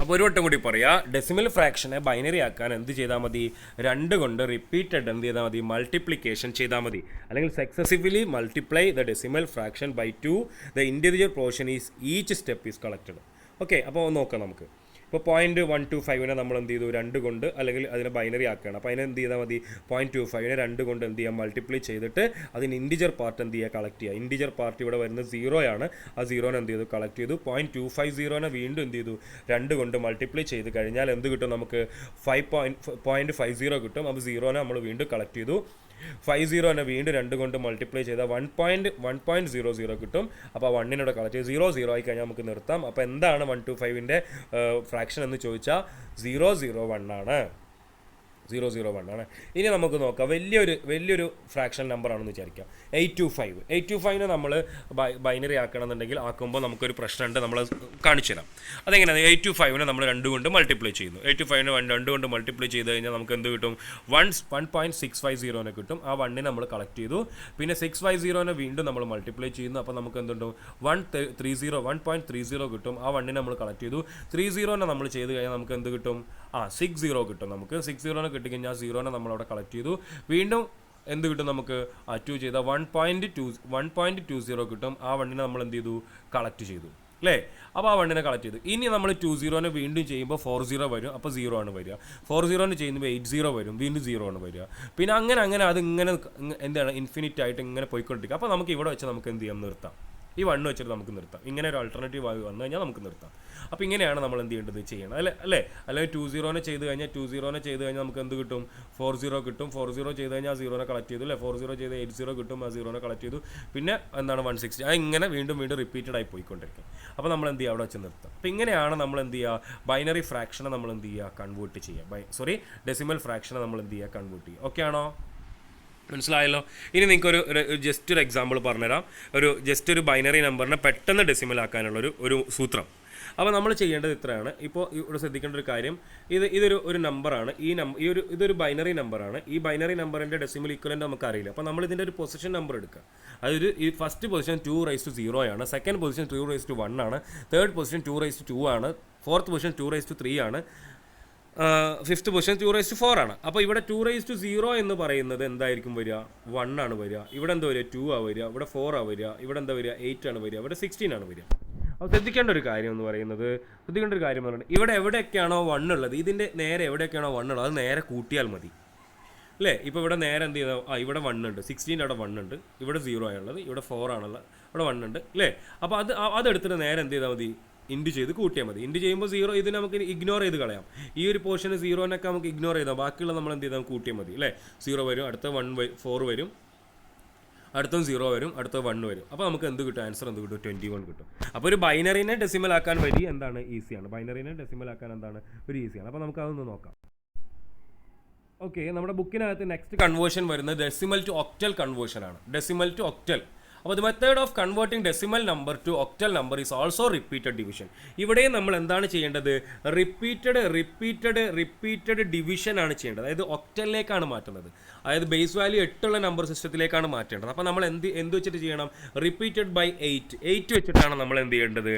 അപ്പോൾ ഒരു വട്ടം കൂടി പറയാം. ഡെസിമൽ ഫ്രാക്ഷനെ ബൈനറി ആക്കാൻ എന്ത് ചെയ്താൽ മതി, 2 കൊണ്ട് റിപ്പീറ്റഡ് എന്ത് ചെയ്താൽ മതി, മൾട്ടിപ്ലിക്കേഷൻ ചെയ്താൽ മതി. അല്ലെങ്കിൽ successively multiply the decimal fraction by 2 the individual portion is each step is collected. Okay, അപ്പോൾ നോക്കാം നമുക്ക്. ഇപ്പോൾ 0.125 നമ്മൾ എന്ത് ചെയ്തു, 2 കൊണ്ട് അല്ലെങ്കിൽ അതിനെ ബൈനറി ആക്കുകയാണ്. അപ്പോൾ അതിനെ എന്ത് ചെയ്താൽ മതി, 0.25 2 കൊണ്ട് എന്ത് ചെയ്യാം, മൾട്ടിപ്ലൈ ചെയ്തിട്ട് അതിന് ഇൻഡിജർ പാർട്ട് എന്ത് ചെയ്യുക, കളക്ട് ചെയ്യുക. ഇൻഡിജർ പാർട്ട് ഇവിടെ വരുന്നത് 0 ആണ്. ആ 0 എന്ത് ചെയ്തു, കളക്ട് ചെയ്തു. 0.250 വീണ്ടും എന്ത് ചെയ്തു, 2 കൊണ്ട് മൾട്ടിപ്ലൈ ചെയ്ത് കഴിഞ്ഞാൽ എന്ത് കിട്ടും നമുക്ക്, 5.50 കിട്ടും. അപ്പോൾ 0 നമ്മൾ വീണ്ടും കളക്ട് ചെയ്തു. 50 വീണ്ടും 2 കൊണ്ട് മൾട്ടിപ്ലൈ ചെയ്താൽ 1.00 കിട്ടും. അപ്പോൾ 1 കളക്ട് ചെയ്ത് 0 ആയി കഴിഞ്ഞാൽ നമുക്ക് നിർത്താം. അപ്പോൾ എന്താണ് 125ൻ്റെ ഫ്രാക്ഷൻ എന്ന് ചോദിച്ചാൽ 001 ആണ്. 001 ആണ്. ഇനി നമുക്ക് നോക്കാം, വലിയൊരു ഫ്രാക്ഷൻ നമ്പറാണെന്ന് വിചാരിക്കാം. 825 നമ്മൾ ബൈനറി ആക്കണമെന്നുണ്ടെങ്കിൽ ആക്കുമ്പോൾ നമുക്കൊരു പ്രശ്നമുണ്ട്, നമ്മൾ കാണിച്ചു തരാം. അതെങ്ങനെയാണ്, 825 നമ്മൾ 2 കൊണ്ട് മൾട്ടിപ്ലൈ ചെയ്യുന്നു. 825 2 കൊണ്ട് മൾട്ടിപ്ലൈ ചെയ്ത് കഴിഞ്ഞാൽ നമുക്ക് എന്ത് കിട്ടും, 1.650 കിട്ടും. ആ 1 നമ്മൾ കളക്ട് ചെയ്തു. പിന്നെ 650 വീണ്ടും നമ്മൾ മൾട്ടിപ്ലൈ ചെയ്യുന്നു. അപ്പോൾ നമുക്ക് എന്തുണ്ടോ, 1.30 കിട്ടും. ആ 1 നമ്മൾ കളക്ട് ചെയ്തു. 30 നമ്മൾ ചെയ്ത് കഴിഞ്ഞാൽ നമുക്ക് എന്ത് കിട്ടും, 60 കിട്ടും. നമുക്ക് 60 കിട്ടിക്കഴിഞ്ഞാൽ 0 നമ്മളവിടെ കളക്ട് ചെയ്തു. വീണ്ടും എന്ത് കിട്ടും നമുക്ക്, 2 ചെയ്താൽ 1.20 കിട്ടും. ആ 1 നമ്മൾ എന്ത് ചെയ്തു, കളക്ട് ചെയ്തു അല്ലേ. അപ്പോൾ ആ 1 കളക്ട് ചെയ്തു. ഇനി നമ്മൾ 20 വീണ്ടും ചെയ്യുമ്പോൾ 40 വരും. അപ്പോൾ 0 ആണ് വരിക. 40 ചെയ്യുമ്പോൾ 80 വരും. വീണ്ടും 0 ആണ് വരിക. പിന്നെ അങ്ങനെ അതിങ്ങനെ എന്താണ്, ഇൻഫിനിറ്റ് ആയിട്ട് ഇങ്ങനെ പോയിക്കൊണ്ടിരിക്കുക. അപ്പോൾ നമുക്ക് ഇവിടെ വെച്ച് നമുക്ക് എന്ത് ചെയ്യാം, നിർത്താം. ഈ 1 വെച്ചിട്ട് നമുക്ക് നിർത്താം. ഇങ്ങനെ ഒരു ആൾട്ടർനേറ്റീവ് ആയി വന്നു കഴിഞ്ഞാൽ നമുക്ക് നിർത്താം. അപ്പോൾ ഇങ്ങനെയാണ് നമ്മൾ എന്ത് ചെയ്യേണ്ടത്, ചെയ്യണം അല്ലെങ്കിൽ 20 ചെയ്ത് കഴിഞ്ഞാൽ നമുക്ക് എന്ത് കിട്ടും, 40 കിട്ടും. 40 ചെയ്ത് കഴിഞ്ഞാൽ 0 കളക്ട് ചെയ്തു അല്ലേ. 40 ചെയ്ത് 80 കിട്ടും. ആ 0 കളക്ട് ചെയ്തു. പിന്നെ എന്താണ് 160. ഇങ്ങനെ വീണ്ടും റിപ്പീറ്റഡ് ആയി പോയിക്കൊണ്ടിരിക്കും. അപ്പോൾ നമ്മൾ എന്ത് ചെയ്യുക, അവിടെ വെച്ച് നിർത്താം. അപ്പോൾ ഇങ്ങനെയാണ് നമ്മൾ എന്ത് ചെയ്യുക, ബൈനറി ഫ്രാക്ഷനെ നമ്മൾ എന്ത് ചെയ്യുക, കൺവേർട്ട് ചെയ്യുക. ഡെസിമൽ ഫ്രാക്ഷനെ നമ്മൾ എന്ത് ചെയ്യുക, കൺവേർട്ട് ചെയ്യുക. ഓക്കെ ആണോ, മനസ്സിലായല്ലോ. ഇനി നിങ്ങൾക്ക് ജസ്റ്റ് ഒരു എക്സാമ്പിൾ പറഞ്ഞുതരാം. ഒരു ബൈനറി നമ്പറിനെ പെട്ടെന്ന് ഡെസിമൽ ആക്കാനുള്ള ഒരു സൂത്രം. അപ്പോൾ നമ്മൾ ചെയ്യേണ്ടത് ഇത്രയാണ്. ഇപ്പോൾ ഇവിടെ ശ്രദ്ധിക്കേണ്ട ഒരു കാര്യം, ഇതൊരു നമ്പറാണ്. ഇതൊരു ബൈനറി നമ്പറാണ്. ഈ ബൈനറി നമ്പറിൻ്റെ ഡെസിമൽ ഈക്വലൻ്റ് നമുക്ക് അറിയില്ല. അപ്പോൾ നമ്മൾ ഇതിൻ്റെ ഒരു പൊസിഷൻ നമ്പർ എടുക്കുക. അതൊരു ഈ ഫസ്റ്റ് പൊസിഷൻ 2⁻0 ആണ്. സെക്കൻഡ് പൊസിഷൻ 2⁻1 ആണ്. തേർഡ് പൊസിഷൻ 2⁻2 ആണ്. ഫോർത്ത് പൊസിഷൻ 2⁻3 ആണ്. ഫിഫ്ത്ത് പൊസിഷൻ 2⁻4 ആണ്. അപ്പോൾ ഇവിടെ 2⁻0 എന്ന് പറയുന്നത് എന്തായിരിക്കും വരിക, 1 ആണ് വരിക. ഇവിടെ എന്താ വരിക, 2 ആണ് വരിക. ഇവിടെ 4 ആണ് വരിക. ഇവിടെ എന്താ വരിക, 8 ആണ് വരിക. ഇവിടെ 16 ആണ് വരിക. അപ്പോൾ ശ്രദ്ധിക്കേണ്ട ഒരു കാര്യം എന്ന് പറയുന്നത്, ഇവിടെ എവിടെയൊക്കെയാണോ 1 ഉള്ളത്, ഇതിൻ്റെ നേരെ എവിടെയൊക്കെയാണോ 1 ഉള്ളത് അത് നേരെ കൂട്ടിയാൽ മതി അല്ലേ. ഇപ്പോൾ ഇവിടെ നേരെ എന്ത് ചെയ്താൽ, ഇവിടെ 1 ഉണ്ട്. 16 അവിടെ 1 ഉണ്ട്. ഇവിടെ 0 ആണുള്ളത്. ഇവിടെ 4 ആണുള്ളത്. ഇവിടെ 1 ഉണ്ട് അല്ലേ. അപ്പോൾ അതെടുത്തിട്ട് നേരെ എന്ത് ചെയ്താൽ മതി, ഇൻറ്റു ചെയ്ത് കൂട്ടിയാൽ മതി. ഇൻറ്റു ചെയ്യുമ്പോൾ 0 ഇത് നമുക്ക് ഇഗ്നോർ ചെയ്ത് കളയാം. ഈ ഒരു പോർഷന് 0 നമുക്ക് ഇഗ്നോർ ചെയ്താൽ ബാക്കിയുള്ള നമ്മൾ എന്ത് ചെയ്താൽ കൂട്ടിയാൽ മതി അല്ലേ. 0 വരും, അടുത്ത 4 വരും, അടുത്തും 0 വരും, അടുത്ത 1 വരും. അപ്പോൾ നമുക്ക് എന്ത് കിട്ടും, ആൻസർ എന്ത് കിട്ടും, 21 കിട്ടും. അപ്പോൾ ഒരു ബൈനറിനെ ഡെസിമൽ ആക്കാൻ എന്താണ് ഈസിയാണ്. ബൈനറിനെ ഡെസിമൽ ആക്കാൻ എന്താണ് ഒരു ഈസിയാണ്. അപ്പോൾ നമുക്ക് അതൊന്ന് നോക്കാം. ഓക്കെ, നമ്മുടെ ബുക്കിനകത്ത് നെക്സ്റ്റ് കൺവേർഷൻ വരുന്നത് ഡെസിമൽ ടു ഒക്ടൽ കൺവേർഷൻ ആണ്. Decimal to octal. അപ്പോൾ the method of converting decimal number to octal number is also repeated division. ഇവിടെയും നമ്മൾ എന്താണ് ചെയ്യേണ്ടത്? റിപ്പീറ്റഡ് ഡിവിഷൻ ആണ് ചെയ്യേണ്ടത്. അതായത് ഒക്ടലിലേക്കാണ് മാറ്റുന്നത്. അതായത് ബേസ് വാല്യൂ 8 ഉള്ള നമ്പർ സിസ്റ്റത്തിലേക്കാണ് മാറ്റേണ്ടത്. അപ്പോൾ നമ്മൾ എന്ത് വെച്ചിട്ട് ചെയ്യണം? റിപ്പീറ്റഡ് ബൈ 8 വെച്ചിട്ടാണ് നമ്മൾ എന്ത് ചെയ്യേണ്ടത്?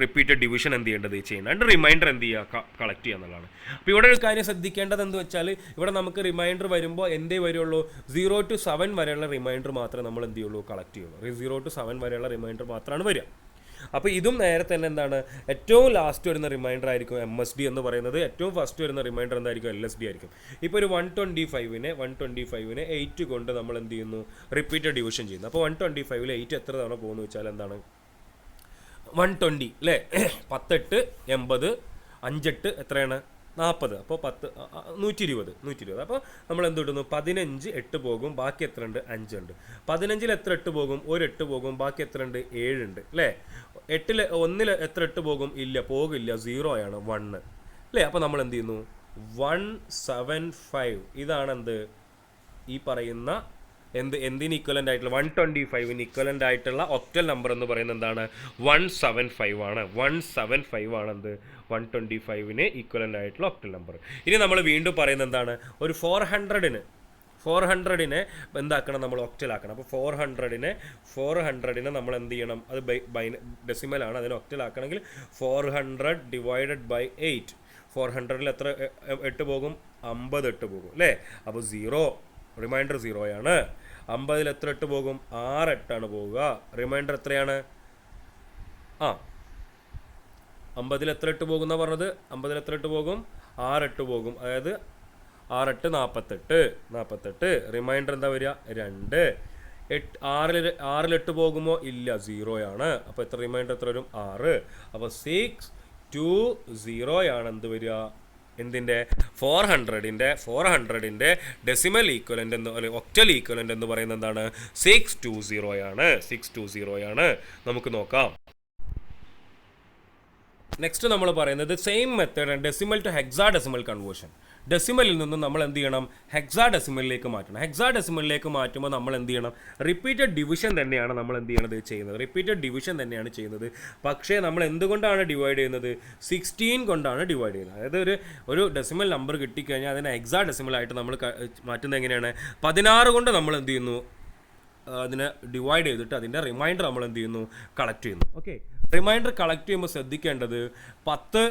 റിപ്പീറ്റഡ് ഡിവിഷൻ എന്ത് ചെയ്യേണ്ടത്? ചെയ്യേണ്ടത്. അതിൻ്റെ റിമൈൻഡർ എന്ത് ചെയ്യുക? കളക്ട് ചെയ്യുക എന്നുള്ളതാണ്. അപ്പോൾ ഇവിടെ ഒരു കാര്യം ശ്രദ്ധിക്കേണ്ടത് എന്ന് വെച്ചാൽ ഇവിടെ നമുക്ക് റിമൈൻഡർ വരുമ്പോൾ എന്തേ വരുള്ളൂ? 0 to 7 വരെയുള്ള റിമൈൻഡർ മാത്രമേ നമ്മൾ എന്ത് ചെയ്യുള്ളൂ? കളക്ട് ചെയ്യുള്ളൂ. 0 to 7 വരെയുള്ള റിമൈൻഡർ മാത്രമാണ് വരിക. അപ്പോൾ ഇതും നേരെ തന്നെ എന്താണ്? ഏറ്റവും ലാസ്റ്റ് വരുന്ന റിമൈൻഡർ ആയിരിക്കും MSD എന്ന് പറയുന്നത്. ഏറ്റവും ഫസ്റ്റ് വരുന്ന റിമൈൻഡർ എന്തായിരിക്കും? LSD ആയിരിക്കും. ഇപ്പോൾ ഒരു 125നെ 8 കൊണ്ട് നമ്മൾ എന്ത് ചെയ്യുന്നു? റിപ്പീറ്റഡ് ഡിവിഷൻ ചെയ്യുന്നു. അപ്പോൾ 125ൽ 8 എത്ര തവണ പോകുന്നു വെച്ചാൽ എന്താണ്? 120 അല്ലേ? 10 8 80, 5 8 എത്രയാണ്? 40. അപ്പോൾ 10 120. അപ്പോൾ നമ്മൾ എന്ത് കിട്ടുന്നു? 15 8 പോകും, ബാക്കി എത്ര ഉണ്ട്? 5 ഉണ്ട്. 15ൽ എത്ര 8 പോകും? ഒരു 8 പോകും, ബാക്കി എത്ര ഉണ്ട്? 7 ഉണ്ട് അല്ലേ? 8ൽ 1ൽ എത്ര 8 പോകും? ഇല്ല, പോകില്ല, 0 ആണ്, 1 അല്ലേ? അപ്പോൾ നമ്മൾ എന്ത് ചെയ്യുന്നു? 175. ഇതാണ് എന്ത്? ഈ പറയുന്ന എന്തിന് ഇക്വലൻ്റ് ആയിട്ടുള്ള 125ന് ഇക്വലൻ്റ് ആയിട്ടുള്ള ഒക്ടൽ നമ്പർ എന്ന് പറയുന്നത് എന്താണ്? 175 ആണ്. 175 ആണ് എന്ത്? 125ന് ഇക്വലൻ്റ് ആയിട്ടുള്ള ഒക്ടൽ നമ്പർ. ഇനി നമ്മൾ വീണ്ടും പറയുന്നത് എന്താണ്? ഒരു 400നെ എന്താക്കണം? നമ്മൾ ഒക്ടലാക്കണം. അപ്പോൾ 400നെ നമ്മൾ എന്ത് ചെയ്യണം? അത് ഡെസിമലാണ്, അതിന് ഒക്ടലാക്കണമെങ്കിൽ 400 ഡിവൈഡഡ് ബൈ 8. 400ൽ എത്ര 8 പോകും? 50 8 പോകും അല്ലേ? അപ്പോൾ 0, റിമൈൻഡർ 0 ആണ്. 50ൽ എത്ര 8 പോകും? 6 8 ആണ് പോവുക. റിമൈൻഡർ എത്രയാണ്? 50ൽ എത്ര 8 പോകുന്ന പറഞ്ഞത്? 50ൽ എത്ര 8 പോകും? 6 8 പോകും. അതായത് 6 8 48. റിമൈൻഡർ എന്താ വരിക? 2. 6ൽ 8 പോകുമോ? ഇല്ല, 0 ആണ്. അപ്പോൾ എത്ര റിമൈൻഡർ എത്ര വരും? 6. അപ്പോൾ 6 2 0 ആണ് എന്ത് വരിക? എന്തിൻ്റെ? 400ൻ്റെ ഡെസിമൽ ഈക്വലൻ്റ് എന്ന് അല്ലെങ്കിൽ ഒക്ടൽ ഈക്വലൻ്റ് എന്ന് പറയുന്നത് എന്താണ്? 620 ആണ്. 620 ആണ്. നമുക്ക് നോക്കാം. നെക്സ്റ്റ് നമ്മൾ പറയുന്നത് same method decimal to hexadecimal conversion. ഡെസിമലിൽ നിന്നും നമ്മൾ എന്ത് ചെയ്യണം? ഹെക്സാഡെസിമലിലേക്ക് മാറ്റണം. ഹെക്സാഡെസിമലിലേക്ക് മാറ്റുമ്പോൾ നമ്മൾ എന്ത് ചെയ്യണം? റിപ്പീറ്റഡ് ഡിവിഷൻ തന്നെയാണ് നമ്മൾ എന്ത് ചെയ്യുന്നത്? റിപ്പീറ്റഡ് ഡിവിഷൻ തന്നെയാണ് ചെയ്യുന്നത്. പക്ഷേ നമ്മൾ എന്തുകൊണ്ടാണ് ഡിവൈഡ് ചെയ്യുന്നത്? 16 കൊണ്ടാണ് ഡിവൈഡ് ചെയ്യുന്നത്. അതായത് ഒരു ഡെസിമൽ നമ്പർ കിട്ടിക്കഴിഞ്ഞാൽ അതിനെ ഹെക്സാഡെസിമലായിട്ട് നമ്മൾ മാറ്റുന്നത് എങ്ങനെയാണ്? 16 കൊണ്ട് നമ്മൾ എന്ത് ചെയ്യുന്നു? അതിനെ ഡിവൈഡ് ചെയ്തിട്ട് അതിൻ്റെ റിമൈൻഡർ നമ്മൾ എന്ത് ചെയ്യുന്നു? കളക്ട് ചെയ്യുന്നു. ഓക്കെ, റിമൈൻഡർ കളക്ട് ചെയ്യുമ്പോൾ ശ്രദ്ധിക്കേണ്ടത് 10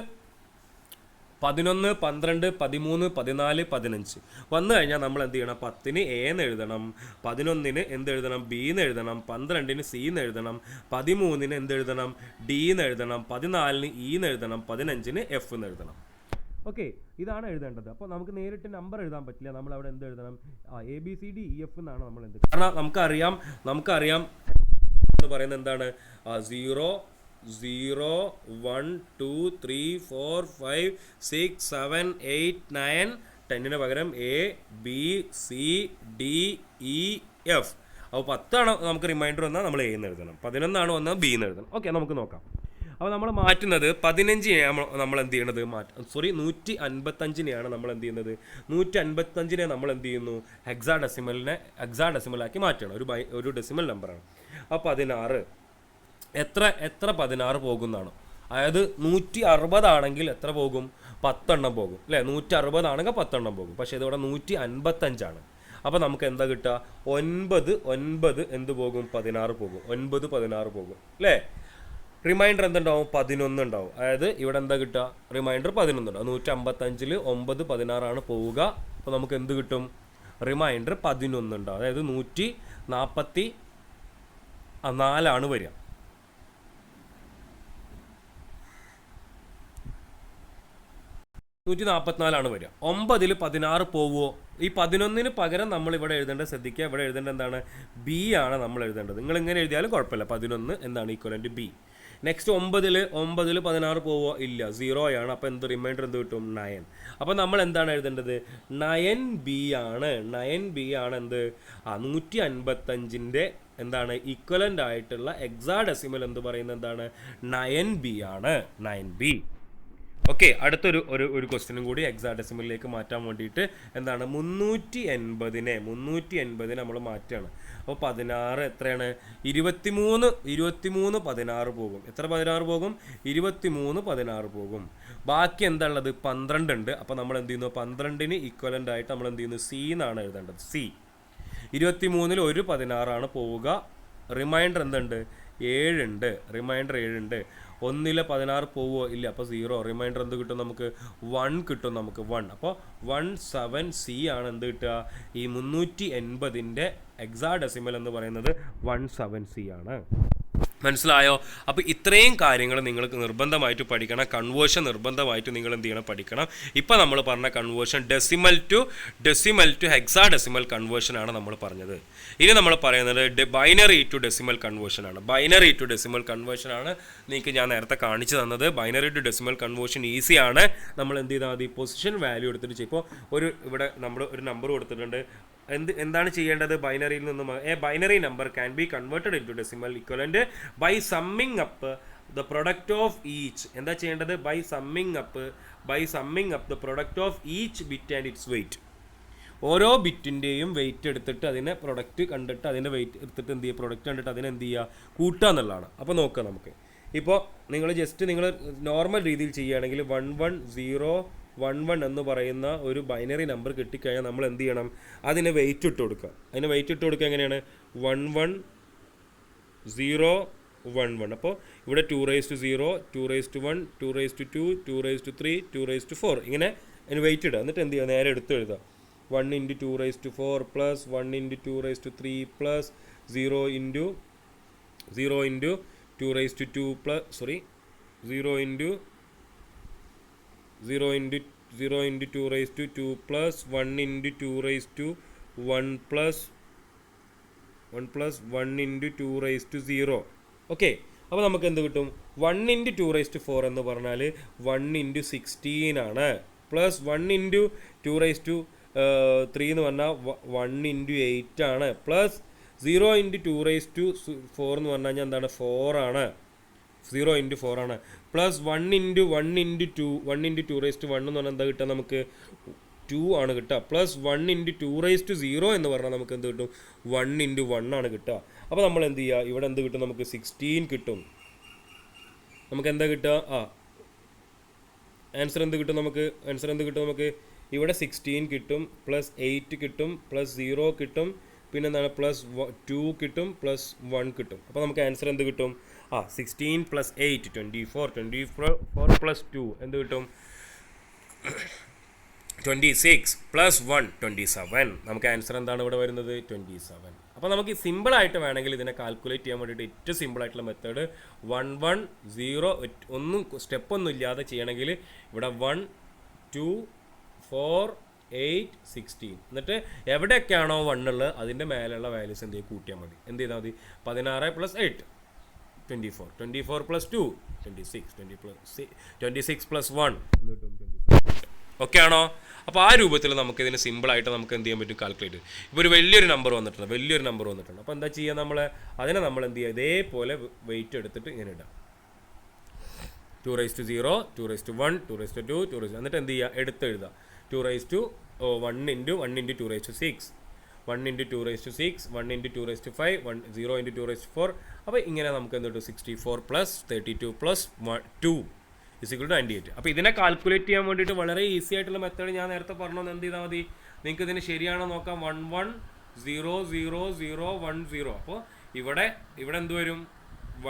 11 12 13 14 15 വന്നു കഴിഞ്ഞാൽ നമ്മൾ എന്ത് ചെയ്യണം? 10ന് A എന്ന് എഴുതണം, 11ന് എന്ത് എഴുതണം? B എന്ന് എഴുതണം, 12ന് C എന്ന് എഴുതണം, 13ന് എന്ത് എഴുതണം? D എന്ന് എഴുതണം, 14ന് E എന്ന് എഴുതണം, 15ന് F എന്ന് എഴുതണം. ഓക്കെ, ഇതാണ് എഴുതേണ്ടത്. അപ്പോൾ നമുക്ക് നേരിട്ട് നമ്പർ എഴുതാൻ പറ്റില്ല. നമ്മൾ അവിടെ എന്ത് എഴുതണം? ABCDEF എന്നാണ് നമ്മൾ എന്ത്. കാരണം നമുക്കറിയാം എന്ന് പറയുന്നത് എന്താണ്? 0 0 1 2 3 4 5 6 7 8 9 10ന് പകരം A B C D E F. അപ്പോൾ 10 ആണ് നമുക്ക് റിമൈൻഡർ വന്നാൽ നമ്മൾ A എന്ന് എഴുതണം, 11 വന്നാൽ B എന്ന് എഴുതണം. ഓക്കെ, നമുക്ക് നോക്കാം. അപ്പോൾ നമ്മൾ മാറ്റുന്നത് 15നെയാണ് നമ്മൾ എന്ത് ചെയ്യണത്? 155നെയാണ് നമ്മൾ എന്ത് ചെയ്യുന്നത്? 155നെ നമ്മൾ എന്ത് ചെയ്യുന്നു? ഹെക്സാഡെസിമലാക്കി മാറ്റണം. ഒരു ഡെസിമൽ നമ്പറാണ്. അപ്പോൾ 16 എത്ര 16 പോകുന്നതാണ്. അതായത് 160 ആണെങ്കിൽ എത്ര പോകും? 10 എണ്ണം പോകും അല്ലേ? 160 ആണെങ്കിൽ 10 എണ്ണം പോകും. പക്ഷേ ഇതിവിടെ 155ആണ്. അപ്പോൾ നമുക്ക് എന്താ കിട്ടുക? 9 എന്ത് പോകും? 16 പോകും. 9 16 പോകും അല്ലേ? റിമൈൻഡർ എന്തുണ്ടാവും? 11 ഉണ്ടാവും. അതായത് ഇവിടെ എന്താ കിട്ടുക? റിമൈൻഡർ 11 ഉണ്ടാവും. 155ൽ 9 16 പോവുക. അപ്പോൾ നമുക്ക് എന്ത് കിട്ടും? റിമൈൻഡർ 11 ഉണ്ടാവും. അതായത് 144 വരിക. 144 വരിക. 9ൽ 16 പോവുമോ? ഈ 11ന് പകരം നമ്മൾ ഇവിടെ എഴുതേണ്ടത് ശ്രദ്ധിക്കുക. ഇവിടെ എഴുതേണ്ടത് എന്താണ്? B ആണ് നമ്മൾ എഴുതേണ്ടത്. നിങ്ങൾ ഇങ്ങനെ എഴുതിയാലും കുഴപ്പമില്ല. 11 എന്താണ്? Equivalent B. നെക്സ്റ്റ് 9ൽ 16 പോവോ? ഇല്ല, 0 ആണ്. അപ്പോൾ എന്ത് റിമൈൻഡർ എന്ത് കിട്ടും? 9. അപ്പോൾ നമ്മൾ എന്താണ് എഴുതേണ്ടത്? 9B ആണ്. 9B ആണ് എന്ത്? 155ൻ്റെ എന്താണ്? ഈക്വലൻ്റ് ആയിട്ടുള്ള ഹെക്സാഡെസിമൽ എന്ന് പറയുന്നത് എന്താണ്? 9B ആണ്. 9B. ഓക്കെ, അടുത്തൊരു ഒരു ക്വസ്റ്റ്യനും കൂടി ഹെക്സാഡെസിമലിലേക്ക് മാറ്റാൻ വേണ്ടിയിട്ട് എന്താണ് 380 നമ്മൾ മാറ്റുകയാണ്. അപ്പോൾ 16 എത്രയാണ്? 23 16 പോകും. എത്ര 16 പോകും? 23 16 പോകും. ബാക്കി എന്താ ഉള്ളത്? 12 ഉണ്ട്. അപ്പോൾ നമ്മൾ എന്ത് ചെയ്യുന്നു? 12ന് ഈക്വലൻ്റ് ആയിട്ട് നമ്മൾ എന്ത് ചെയ്യുന്നു? സി എന്നാണ് എഴുതേണ്ടത്. സി. 23-ൽ ഒരു 16 പോവുക. റിമൈൻഡർ എന്തുണ്ട്? 7 ഉണ്ട്. റിമൈൻഡർ 7 ഉണ്ട്. 1-ലെ 16 പോവോ? ഇല്ല. അപ്പോൾ 0. റിമൈൻഡർ എന്ത് കിട്ടും നമുക്ക്? 1 കിട്ടും നമുക്ക്. 1. അപ്പോൾ 17C ആണ് എന്ത് കിട്ടുക? ഈ 380-ൻ്റെ ഹെക്സാഡെസിമൽ എന്ന് പറയുന്നത് 17C ആണ്. മനസ്സിലായോ? അപ്പോൾ ഇത്രയും കാര്യങ്ങൾ നിങ്ങൾക്ക് നിർബന്ധമായിട്ട് പഠിക്കണം. കൺവേർഷൻ നിർബന്ധമായിട്ട് നിങ്ങൾ എന്ത് ചെയ്യണം? പഠിക്കണം. ഇപ്പോൾ നമ്മൾ പറഞ്ഞ കൺവേർഷൻ ഡെസിമൽ ടു ഹെക്സാഡെസിമൽ കൺവേർഷനാണ് നമ്മൾ പറഞ്ഞത്. ഇനി നമ്മൾ പറയുന്നത് ബൈനറി ടു ഡെസിമൽ കൺവേർഷനാണ്. ബൈനറി ടു ഡെസിമൽ കൺവേർഷനാണ് നിങ്ങൾക്ക് ഞാൻ നേരത്തെ കാണിച്ചു തന്നത്. ബൈനറി ടു ഡെസിമൽ കൺവേർഷൻ ഈസിയാണ്. നമ്മൾ എന്ത് ചെയ്താൽ മതി? പൊസിഷൻ വാല്യൂ എടുത്തിട്ട് ഇപ്പോൾ ഇവിടെ നമ്മൾ ഒരു നമ്പർ കൊടുത്തിട്ടുണ്ട്. എന്താണ് ചെയ്യേണ്ടത്? ബൈനറിയിൽ നിന്നും binary number can be converted into decimal equivalent by summing up the product of each. എന്താ ചെയ്യേണ്ടത്? By summing up the product of each bit and its weight. ഓരോ ബിറ്റിൻ്റെയും വെയിറ്റ് എടുത്തിട്ട് അതിനെ പ്രൊഡക്റ്റ് കണ്ടിട്ട് അതിൻ്റെ വെയിറ്റ് എടുത്തിട്ട് എന്ത് ചെയ്യുക? പ്രൊഡക്റ്റ് കണ്ടിട്ട് അതിനെ എന്ത് ചെയ്യുക? കൂട്ടുക എന്നുള്ളതാണ്. അപ്പോൾ നോക്കുക നമുക്ക്. ഇപ്പോൾ നിങ്ങൾ നോർമൽ രീതിയിൽ ചെയ്യുകയാണെങ്കിൽ 11 എന്ന് പറയുന്ന ഒരു ബൈനറി നമ്പർ കിട്ടിക്കഴിഞ്ഞാൽ നമ്മൾ എന്ത് ചെയ്യണം? അതിന് വെയിറ്റ് ഇട്ട് കൊടുക്കുക. അതിന് വെയിറ്റ് ഇട്ട് കൊടുക്കുക എങ്ങനെയാണ്? 11 അപ്പോൾ ഇവിടെ 2⁻0 2⁻1 2⁻2 2⁻3 2⁻4 ഇങ്ങനെ അതിന് വെയിറ്റ് ഇടുക. എന്നിട്ട് എന്ത് ചെയ്യുക? നേരെ എടുത്ത് എഴുതുക. 1 × 2⁻4 plus 1 × 2⁻3 plus 0 × 2⁻2 plus 0 × 2⁻2 plus 1 × 2⁻1 plus 1 × 2⁻0. Okay, അപ്പോൾ നമുക്ക് എന്ത് കിട്ടും? 1 × 2⁻4 എന്ന് പറഞ്ഞാൽ 1 × 16 ആണ്. പ്ലസ് 1 × 2⁻3 എന്ന് പറഞ്ഞാൽ 1 × 8 ആണ്. പ്ലസ് 0 × 2⁻4 എന്ന് പറഞ്ഞു കഴിഞ്ഞാൽ എന്താണ്? 4 ആണ്. 0 × 4 ആണ്. പ്ലസ് 1 × 2 എന്ന് പറഞ്ഞാൽ എന്താ കിട്ടുക നമുക്ക്? 2 ആണ് കിട്ടുക. പ്ലസ് 1 × 2⁻0 എന്ന് പറഞ്ഞാൽ നമുക്ക് എന്ത് കിട്ടും? 1 × 1 ആണ് കിട്ടുക. അപ്പോൾ നമ്മൾ എന്ത് ചെയ്യുക? ഇവിടെ എന്ത് കിട്ടും നമുക്ക്? 16 കിട്ടും. നമുക്ക് എന്താ കിട്ടുക? ആൻസർ എന്ത് കിട്ടും നമുക്ക്? ഇവിടെ 16 കിട്ടും, പ്ലസ് 8 കിട്ടും, പ്ലസ് 0 കിട്ടും, പിന്നെ എന്താണ്? പ്ലസ് 2 കിട്ടും, പ്ലസ് 1 കിട്ടും. അപ്പോൾ നമുക്ക് ആൻസർ എന്ത് കിട്ടും? 16 പ്ലസ് 8 24 പ്ലസ് 2 എന്ത് കിട്ടും? 26 പ്ലസ് 1 27. നമുക്ക് ആൻസർ എന്താണ് ഇവിടെ വരുന്നത്? 27. അപ്പോൾ നമുക്ക് സിമ്പിളായിട്ട് വേണമെങ്കിൽ ഇതിനെ കാൽക്കുലേറ്റ് ചെയ്യാൻ വേണ്ടിയിട്ട് ഏറ്റവും സിമ്പിളായിട്ടുള്ള മെത്തേഡ് 110 ഒന്നും സ്റ്റെപ്പൊന്നും ഇല്ലാതെ ചെയ്യണമെങ്കിൽ ഇവിടെ 1 2 4 8 16 എന്നിട്ട് എവിടെയൊക്കെയാണോ 1 ഉള്ളത് അതിൻ്റെ മേലുള്ള വാല്യൂസ് എന്ത് ചെയ്യുക? കൂട്ടിയാൽ മതി. എന്ത് ചെയ്താൽ മതി? 16 പ്ലസ് 8 24 പ്ലസ് 2 26 പ്ലസ് 1 ഓക്കെ ആണോ? അപ്പോൾ ആ രൂപത്തിൽ നമുക്കിതിന് സിമ്പിളായിട്ട് നമുക്ക് എന്ത് ചെയ്യാൻ പറ്റും? കാൽക്കുലേറ്റ്. ഇപ്പോൾ ഒരു വലിയൊരു നമ്പർ വന്നിട്ടുണ്ട്. അപ്പോൾ എന്താ ചെയ്യുക? അതിനെ നമ്മൾ എന്ത് ചെയ്യുക? ഇതേപോലെ വെയിറ്റ് എടുത്തിട്ട് ഇങ്ങനെ ഇടാം. 2⁻0 2⁻1 2⁻2 2 എന്നിട്ട് എന്ത് ചെയ്യുക? എടുത്തെഴുതുക. 1 × 2⁻6 1 × 2⁻6 1 × 2⁵ 0 × 2⁻4. അപ്പോൾ ഇങ്ങനെ നമുക്ക് എന്ത് കിട്ടും? 64 പ്ലസ് 32 പ്ലസ് 2 = 98. അപ്പോൾ ഇതിനെ കാൽക്കുലേറ്റ് ചെയ്യാൻ വേണ്ടിയിട്ട് വളരെ ഈസി ആയിട്ടുള്ള മെത്തേഡ് ഞാൻ നേരത്തെ പറഞ്ഞു. എന്ത് ചെയ്താൽ മതി? നിങ്ങൾക്ക് ഇതിന് ശരിയാണോ നോക്കാം. 1 1 0 0 0 1 0. അപ്പോൾ ഇവിടെ എന്ത് വരും?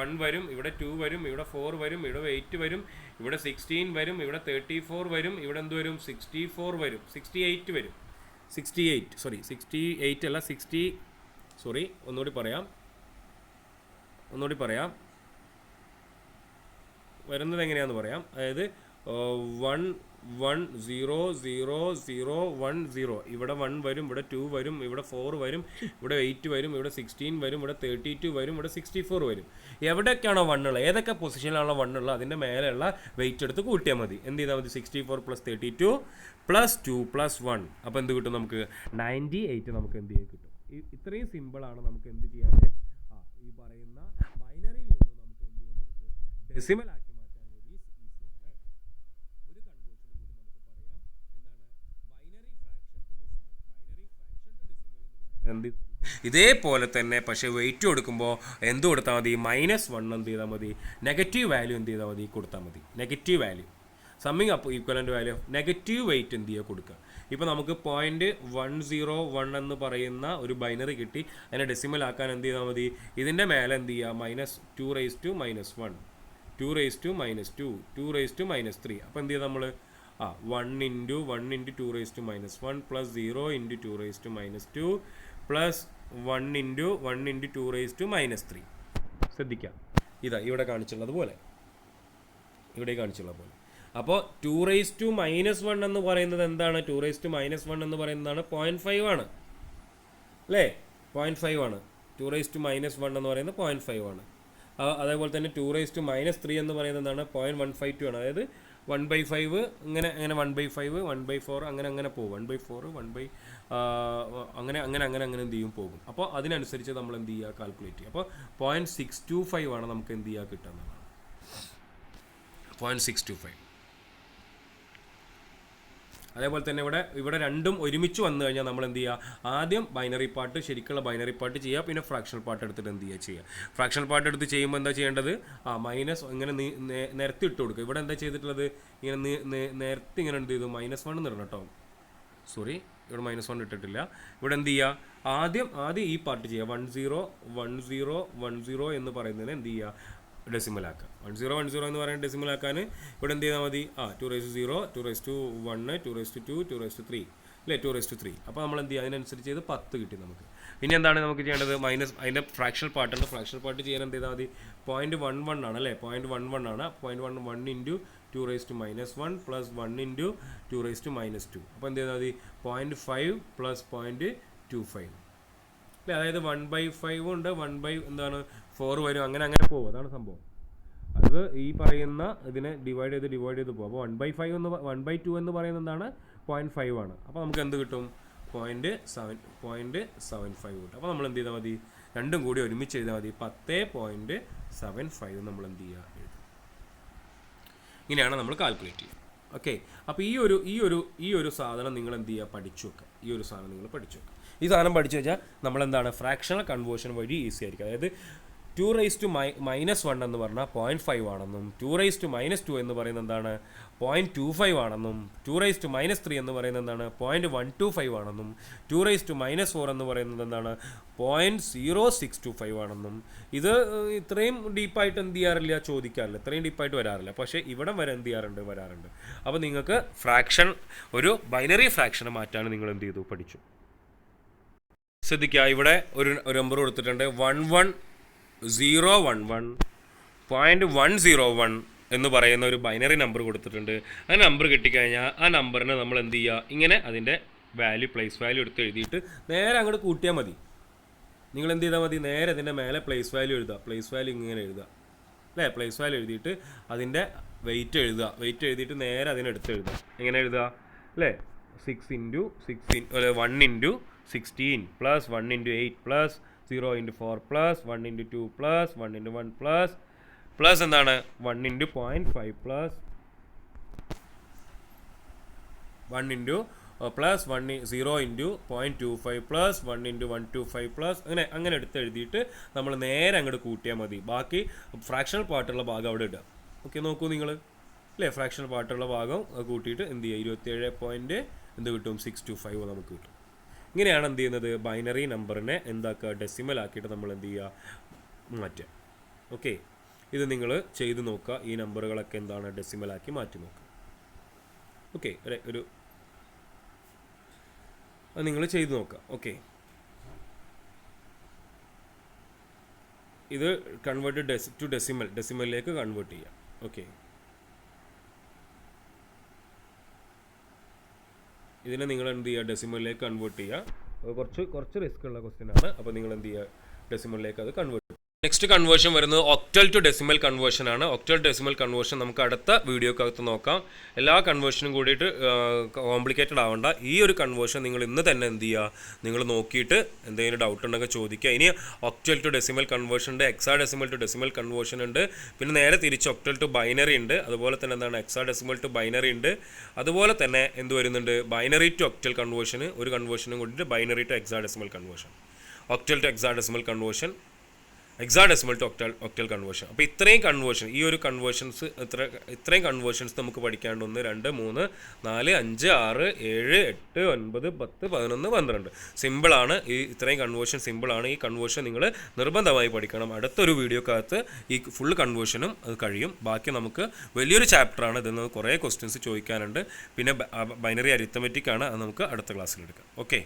1 വരും, ഇവിടെ 2 വരും, ഇവിടെ 4 വരും, ഇവിടെ 8 വരും, ഇവിടെ 16 വരും, ഇവിടെ 34 വരും, ഇവിടെ എന്ത് വരും? 64 വരും, 68 വരും. 68 അല്ല 60. ഒന്നുകൂടി പറയാം. വരുന്നത് എങ്ങനെയാണെന്ന് പറയാം. അതായത് 1 1 0 0 0 1 0. ഇവിടെ 1 വരും, ഇവിടെ 2 വരും, ഇവിടെ 4 വരും, ഇവിടെ 8 വരും, ഇവിടെ 16 വരും, ഇവിടെ 32 വരും, ഇവിടെ 64 വരും. എവിടെയൊക്കെയാണോ 1 ഉള്ളത്, ഏതൊക്കെ പൊസിഷനിലാണോ 1 ഉള്ളത് അതിൻ്റെ മേലെയുള്ള വെയിറ്റ് എടുത്ത് കൂട്ടിയാൽ മതി. എന്ത് ചെയ്താൽ മതി? 64 പ്ലസ് 32 പ്ലസ് 2 പ്ലസ് 1. അപ്പോൾ എന്ത് കിട്ടും നമുക്ക്? 98 നമുക്ക് എന്ത് ചെയ്യാൻ കിട്ടും? ഇത്രയും സിമ്പിളാണ് നമുക്ക് എന്ത് ചെയ്യാൻ ഈ പറയുന്ന ബൈനറിയിൽ നിന്ന് നമുക്ക് എന്ത് ചെയ്യാൻ പറ്റും? ഡെസിമൽ ആക്കി മാറ്റാൻ വേണ്ടി ഈസിയാണ്. ഇതേപോലെ തന്നെ പക്ഷേ വെയിറ്റ് കൊടുക്കുമ്പോൾ എന്ത് കൊടുത്താൽ മതി, -1 എന്ത് ചെയ്താൽ മതി, നെഗറ്റീവ് വാല്യൂ എന്ത് ചെയ്താൽ മതി, കൊടുത്താൽ മതി. നെഗറ്റീവ് വാല്യൂ സമ്മിങ് അപ്പോൾ equivalent value of negative weight എന്ത് ചെയ്യുക, കൊടുക്കുക. ഇപ്പോൾ നമുക്ക് 0.101 എന്ന് പറയുന്ന ഒരു ബൈനറി കിട്ടി. അതിനെ ഡെസിമൽ ആക്കാൻ എന്ത് ചെയ്താൽ മതി, ഇതിൻ്റെ മേലെ എന്ത് ചെയ്യുക, -2⁻⁻1, 2⁻2, 2⁻3. അപ്പോൾ എന്ത് ചെയ്താൽ നമ്മൾ 1 × 1 × 2⁻1 പ്ലസ് 0 × 2⁻2 പ്ലസ് 1 × 1 × 2⁻3. ശ്രദ്ധിക്കാം, ഇതാ ഇവിടെ കാണിച്ചുള്ളത് പോലെ, ഇവിടെ കാണിച്ചുള്ളത് പോലെ. അപ്പോൾ 2⁻1 എന്ന് പറയുന്നത് എന്താണ്, 2⁻1 എന്ന് പറയുന്നതാണ് 0.5 ആണ് അല്ലേ, 0.5 ആണ്. 2⁻1 എന്ന് പറയുന്നത് 0.5 ആണ്. അതേപോലെ തന്നെ 2⁻3 എന്ന് പറയുന്നത് എന്താണ്, 0.152 ആണ്. അതായത് 1/5 ഇങ്ങനെ 1/5 1/4 അങ്ങനെ പോകും. 1/4 അങ്ങനെ എന്ത് ചെയ്യും, പോകും. അപ്പോൾ അതിനനുസരിച്ച് നമ്മൾ എന്ത് ചെയ്യുക, കാൽക്കുലേറ്റ് ചെയ്യുക. അപ്പോൾ 0.625 ആണ് നമുക്ക് എന്ത് ചെയ്യുക, കിട്ടുന്നതാണ് 0.625. അതേപോലെ തന്നെ ഇവിടെ രണ്ടും ഒരുമിച്ച് വന്നു കഴിഞ്ഞാൽ നമ്മൾ എന്ത് ചെയ്യുക, ആദ്യം ബൈനറി പാർട്ട്, ശരിക്കുള്ള ബൈനറി പാർട്ട് ചെയ്യുക, പിന്നെ ഫ്രാക്ഷണൽ പാർട്ട് എടുത്തിട്ട് എന്ത് ചെയ്യുക. ഫ്രാക്ഷണൽ പാർട്ട് എടുത്ത് ചെയ്യുമ്പോൾ എന്താ ചെയ്യേണ്ടത്, മൈനസ് ഇങ്ങനെ നിരത്തി ഇട്ട് കൊടുക്കുക. ഇവിടെ എന്താ ചെയ്തിട്ടുള്ളത്, ഇങ്ങനെ നിരത്തി ഇങ്ങനെ എന്ത് ചെയ്തു, -1 എന്ന് ഇടണം കേട്ടോ. സോറി, ഇവിടെ -1 ഇട്ടിട്ടില്ല. ഇവിടെ എന്ത് ചെയ്യുക, ആദ്യം ഈ പാർട്ട് ചെയ്യുക. 101010 എന്ന് പറയുന്നതിന് എന്ത് ചെയ്യുക, ഡെസിമലാക്കുക. 1010 എന്ന് പറയുന്നത് ഡെസിമലാക്കാൻ ഇവിടെ എന്ത് ചെയ്താൽ മതി, 2⁻0 2⁻1 2⁻2 2⁻3 അല്ലേ, 2⁻3. അപ്പോൾ നമ്മൾ എന്ത് ചെയ്യുക, അതിനനുസരിച്ച് ചെയ്ത് 10 കിട്ടി നമുക്ക്. പിന്നെ എന്താണ് നമുക്ക് ചെയ്യേണ്ടത്, അതിൻ്റെ ഫ്രാക്ഷണൽ പാർട്ടുണ്ട്. ഫ്രാക്ഷണൽ പാർട്ട് ചെയ്യാൻ എന്ത് ചെയ്താൽ മതി, 0.11 ആണ് അല്ലേ, 0.11 ആണ്. 0.11 × 2⁻1 പ്ലസ് 1 × 2⁻2. അപ്പോൾ എന്ത് ചെയ്താൽ മതി, 0.5 പ്ലസ് 0.25 അല്ലേ. അതായത് 1/5 ഉണ്ട്, 1/4 വരും, അങ്ങനെ പോകും. അതാണ് സംഭവം. അത് ഈ പറയുന്ന ഇതിനെ ഡിവൈഡ് ചെയ്ത് പോകും. അപ്പോൾ 1/2 എന്ന് പറയുന്നത് എന്താണ്, 0.5 ആണ്. അപ്പോൾ നമുക്ക് എന്ത് കിട്ടും, 0.75 കിട്ടും. അപ്പോൾ നമ്മൾ എന്ത് ചെയ്താൽ മതി, രണ്ടും കൂടി ഒരുമിച്ച് എഴുതാൽ മതി, 10.75 നമ്മൾ എന്ത് ചെയ്യുക, എഴുതും. ഇങ്ങനെയാണ് നമ്മൾ കാൽക്കുലേറ്റ് ചെയ്യുക. ഓക്കെ. അപ്പോൾ ഈ ഒരു സാധനം നിങ്ങൾ എന്ത് ചെയ്യുക, പഠിച്ചു വെക്കുക. ഈ ഒരു സാധനം നിങ്ങൾ പഠിച്ചു വെക്കുക. ഈ സാധനം പഠിച്ചു വെച്ചാൽ നമ്മളെന്താണ്, ഫ്രാക്ഷണൽ കൺവേർഷൻ വഴി ഈസി ആയിരിക്കും. അതായത് 2⁻1 എന്ന് പറഞ്ഞാൽ 0.5 ആണെന്നും 2⁻2 എന്ന് പറയുന്നത് എന്താണ്, 0.25 ആണെന്നും 2⁻3 എന്ന് പറയുന്നത് എന്താണ്, 0.125 ആണെന്നും 2⁻4 എന്ന് പറയുന്നത് എന്താണ്, 0.0625 ആണെന്നും. ഇത് ഇത്രയും ഡീപ്പായിട്ട് എന്ത് ചെയ്യാറില്ല, ചോദിക്കാറില്ല, ഇത്രയും ഡീപ്പായിട്ട് വരാറില്ല. പക്ഷേ ഇവിടെ വരെ എന്ത് ചെയ്യാറുണ്ട്, വരാറുണ്ട്. അപ്പോൾ നിങ്ങൾക്ക് ഫ്രാക്ഷൻ, ഒരു ബൈനറി ഫ്രാക്ഷനെ മാറ്റാൻ നിങ്ങൾ എന്ത് ചെയ്തു, പഠിച്ചു. ശ്രദ്ധിക്കുക, ഇവിടെ ഒരു നമ്പർ കൊടുത്തിട്ടുണ്ട്, 11011.101 എന്ന് പറയുന്ന ഒരു ബൈനറി നമ്പർ കൊടുത്തിട്ടുണ്ട്. ആ നമ്പർ കിട്ടിക്കഴിഞ്ഞാൽ ആ നമ്പറിനെ നമ്മൾ എന്ത് ചെയ്യുക, ഇങ്ങനെ അതിൻ്റെ വാല്യൂ, പ്ലേസ് വാല്യൂ എടുത്ത് എഴുതിയിട്ട് നേരെ അങ്ങോട്ട് കൂട്ടിയാൽ മതി. നിങ്ങൾ എന്ത് ചെയ്താൽ മതി, നേരെ അതിൻ്റെ മേലെ പ്ലേസ് വാല്യൂ എഴുതുക. പ്ലേസ് വാല്യൂ ഇങ്ങനെ എഴുതുക അല്ലേ, പ്ലേസ് വാല്യൂ എഴുതിയിട്ട് അതിൻ്റെ വെയിറ്റ് എഴുതുക. വെയിറ്റ് എഴുതിയിട്ട് നേരെ അതിനെടുത്ത് എഴുതുക. എങ്ങനെ എഴുതുക അല്ലേ, 6 × 16 1 × 16 plus 1 × 8 plus 0 × 4 plus 1 × 2 plus 1 × 1 plus എന്താണ് 1 × 0.5 പ്ലസ് 1 × പ്ലസ് 0 × 0.25 പ്ലസ് 1 × 125 പ്ലസ് അങ്ങനെ എടുത്ത് എഴുതിയിട്ട് നമ്മൾ നേരെ അങ്ങോട്ട് കൂട്ടിയാൽ മതി. ബാക്കി ഫ്രാക്ഷണൽ പാർട്ടുള്ള ഭാഗം അവിടെ ഇടുക. ഓക്കെ, നോക്കൂ നിങ്ങൾ അല്ലേ, ഫ്രാക്ഷണൽ പാർട്ടുള്ള ഭാഗം കൂട്ടിയിട്ട് എന്ത് ചെയ്യുക, 27.625 നമുക്ക് കിട്ടും. ഇങ്ങനെയാണ് എന്ത് ചെയ്യുന്നത്, ബൈനറി നമ്പറിനെ എന്താക്കുക, ഡെസിമൽ ആക്കിയിട്ട് നമ്മൾ എന്ത് ചെയ്യുക, മാറ്റുക. ഓക്കെ, ഇത് നിങ്ങൾ ചെയ്ത് നോക്കുക. ഈ നമ്പറുകളൊക്കെ എന്താണ്, ഡെസിമൽ ആക്കി മാറ്റി നോക്കുക. ഓക്കെ, അത് നിങ്ങൾ ചെയ്ത് നോക്കുക. ഓക്കെ, ഇത് കൺവേർട്ട് ടു ഡെസിമലിലേക്ക് കൺവേർട്ട് ചെയ്യാം. ഓക്കെ, ഇതിനെ നിങ്ങൾ എന്ത് ചെയ്യുക, ഡെസിമലിലേക്ക് കൺവേർട്ട് ചെയ്യുക. കുറച്ച് റിസ്ക് ഉള്ള ക്വസ്റ്റ്യൻ ആണ്. അപ്പോൾ നിങ്ങൾ എന്ത് ചെയ്യുക, ഡെസിമലിലേക്ക് അത് കൺവേർട്ട്. നെക്സ്റ്റ് കൺവേർഷൻ വരുന്നത് ഒക്ടൽ ടു ഡെസിമൽ കൺവേർഷൻ ആണ്. ഒക്ടൽ ഡെസിമൽ കൺവേർഷൻ നമുക്ക് അടുത്ത വീഡിയോക്കകത്ത് നോക്കാം. എല്ലാ കൺവേർഷനും കൂടിയിട്ട് കോംപ്ലിക്കേറ്റഡ് ആവേണ്ട. ഈ ഒരു കൺവേർഷൻ നിങ്ങൾ ഇന്ന് തന്നെ എന്ത് ചെയ്യുക, നിങ്ങൾ നോക്കിയിട്ട് എന്തെങ്കിലും ഡൗട്ട് ഉണ്ടെങ്കിൽ ചോദിക്കുക. ഇനി ഒക്ടൽ ടു ഡെസിമൽ കൺവേർഷൻ ഉണ്ട്, എക്സാ ഡെസിമൽ ടു ഡെസിമൽ കൺവേർഷൻ ഉണ്ട്, പിന്നെ നേരെ തിരിച്ച് ഒക്ടൽ ടു ബൈനറി ഉണ്ട്, അതുപോലെ തന്നെ എന്താണ് എക്സാ ഡെസിമൽ ടു ബൈനറി ഉണ്ട്, അതുപോലെ തന്നെ എന്ത് വരുന്നുണ്ട്, ബൈനറി ടു ഒക്ടൽ കൺവേർഷന് ഒരു കൺവേർഷനും കൂടിയിട്ട് binary to hexadecimal conversion. Octal to hexadecimal conversion, hexadecimal to octal conversion. അപ്പോൾ ഇത്രയും കൺവേർഷൻ, ഈ ഒരു കൺവേർഷൻസ് ഇത്രയും കൺവേർഷൻസ് നമുക്ക് പഠിക്കാണ്ട് 1 2 3 4 5 6 7 8 9 10 11 12 സിമ്പിളാണ്. ഈ ഇത്രയും കൺവേർഷൻ സിമ്പിളാണ്. ഈ കൺവേർഷൻ നിങ്ങൾ നിർബന്ധമായി പഠിക്കണം. അടുത്തൊരു വീഡിയോക്കകത്ത് ഈ ഫുൾ കൺവേർഷനും അത് കഴിയും. ബാക്കി നമുക്ക് വലിയൊരു ചാപ്റ്ററാണ്, ഇതിൽ നിന്ന് കുറേ ക്വസ്റ്റ്യൻസ് ചോദിക്കാനുണ്ട്. പിന്നെ ബൈനറി അരിത്തമെറ്റിക് ആണ്, അത് നമുക്ക് അടുത്ത ക്ലാസ്സിൽ എടുക്കാം. ഓക്കെ.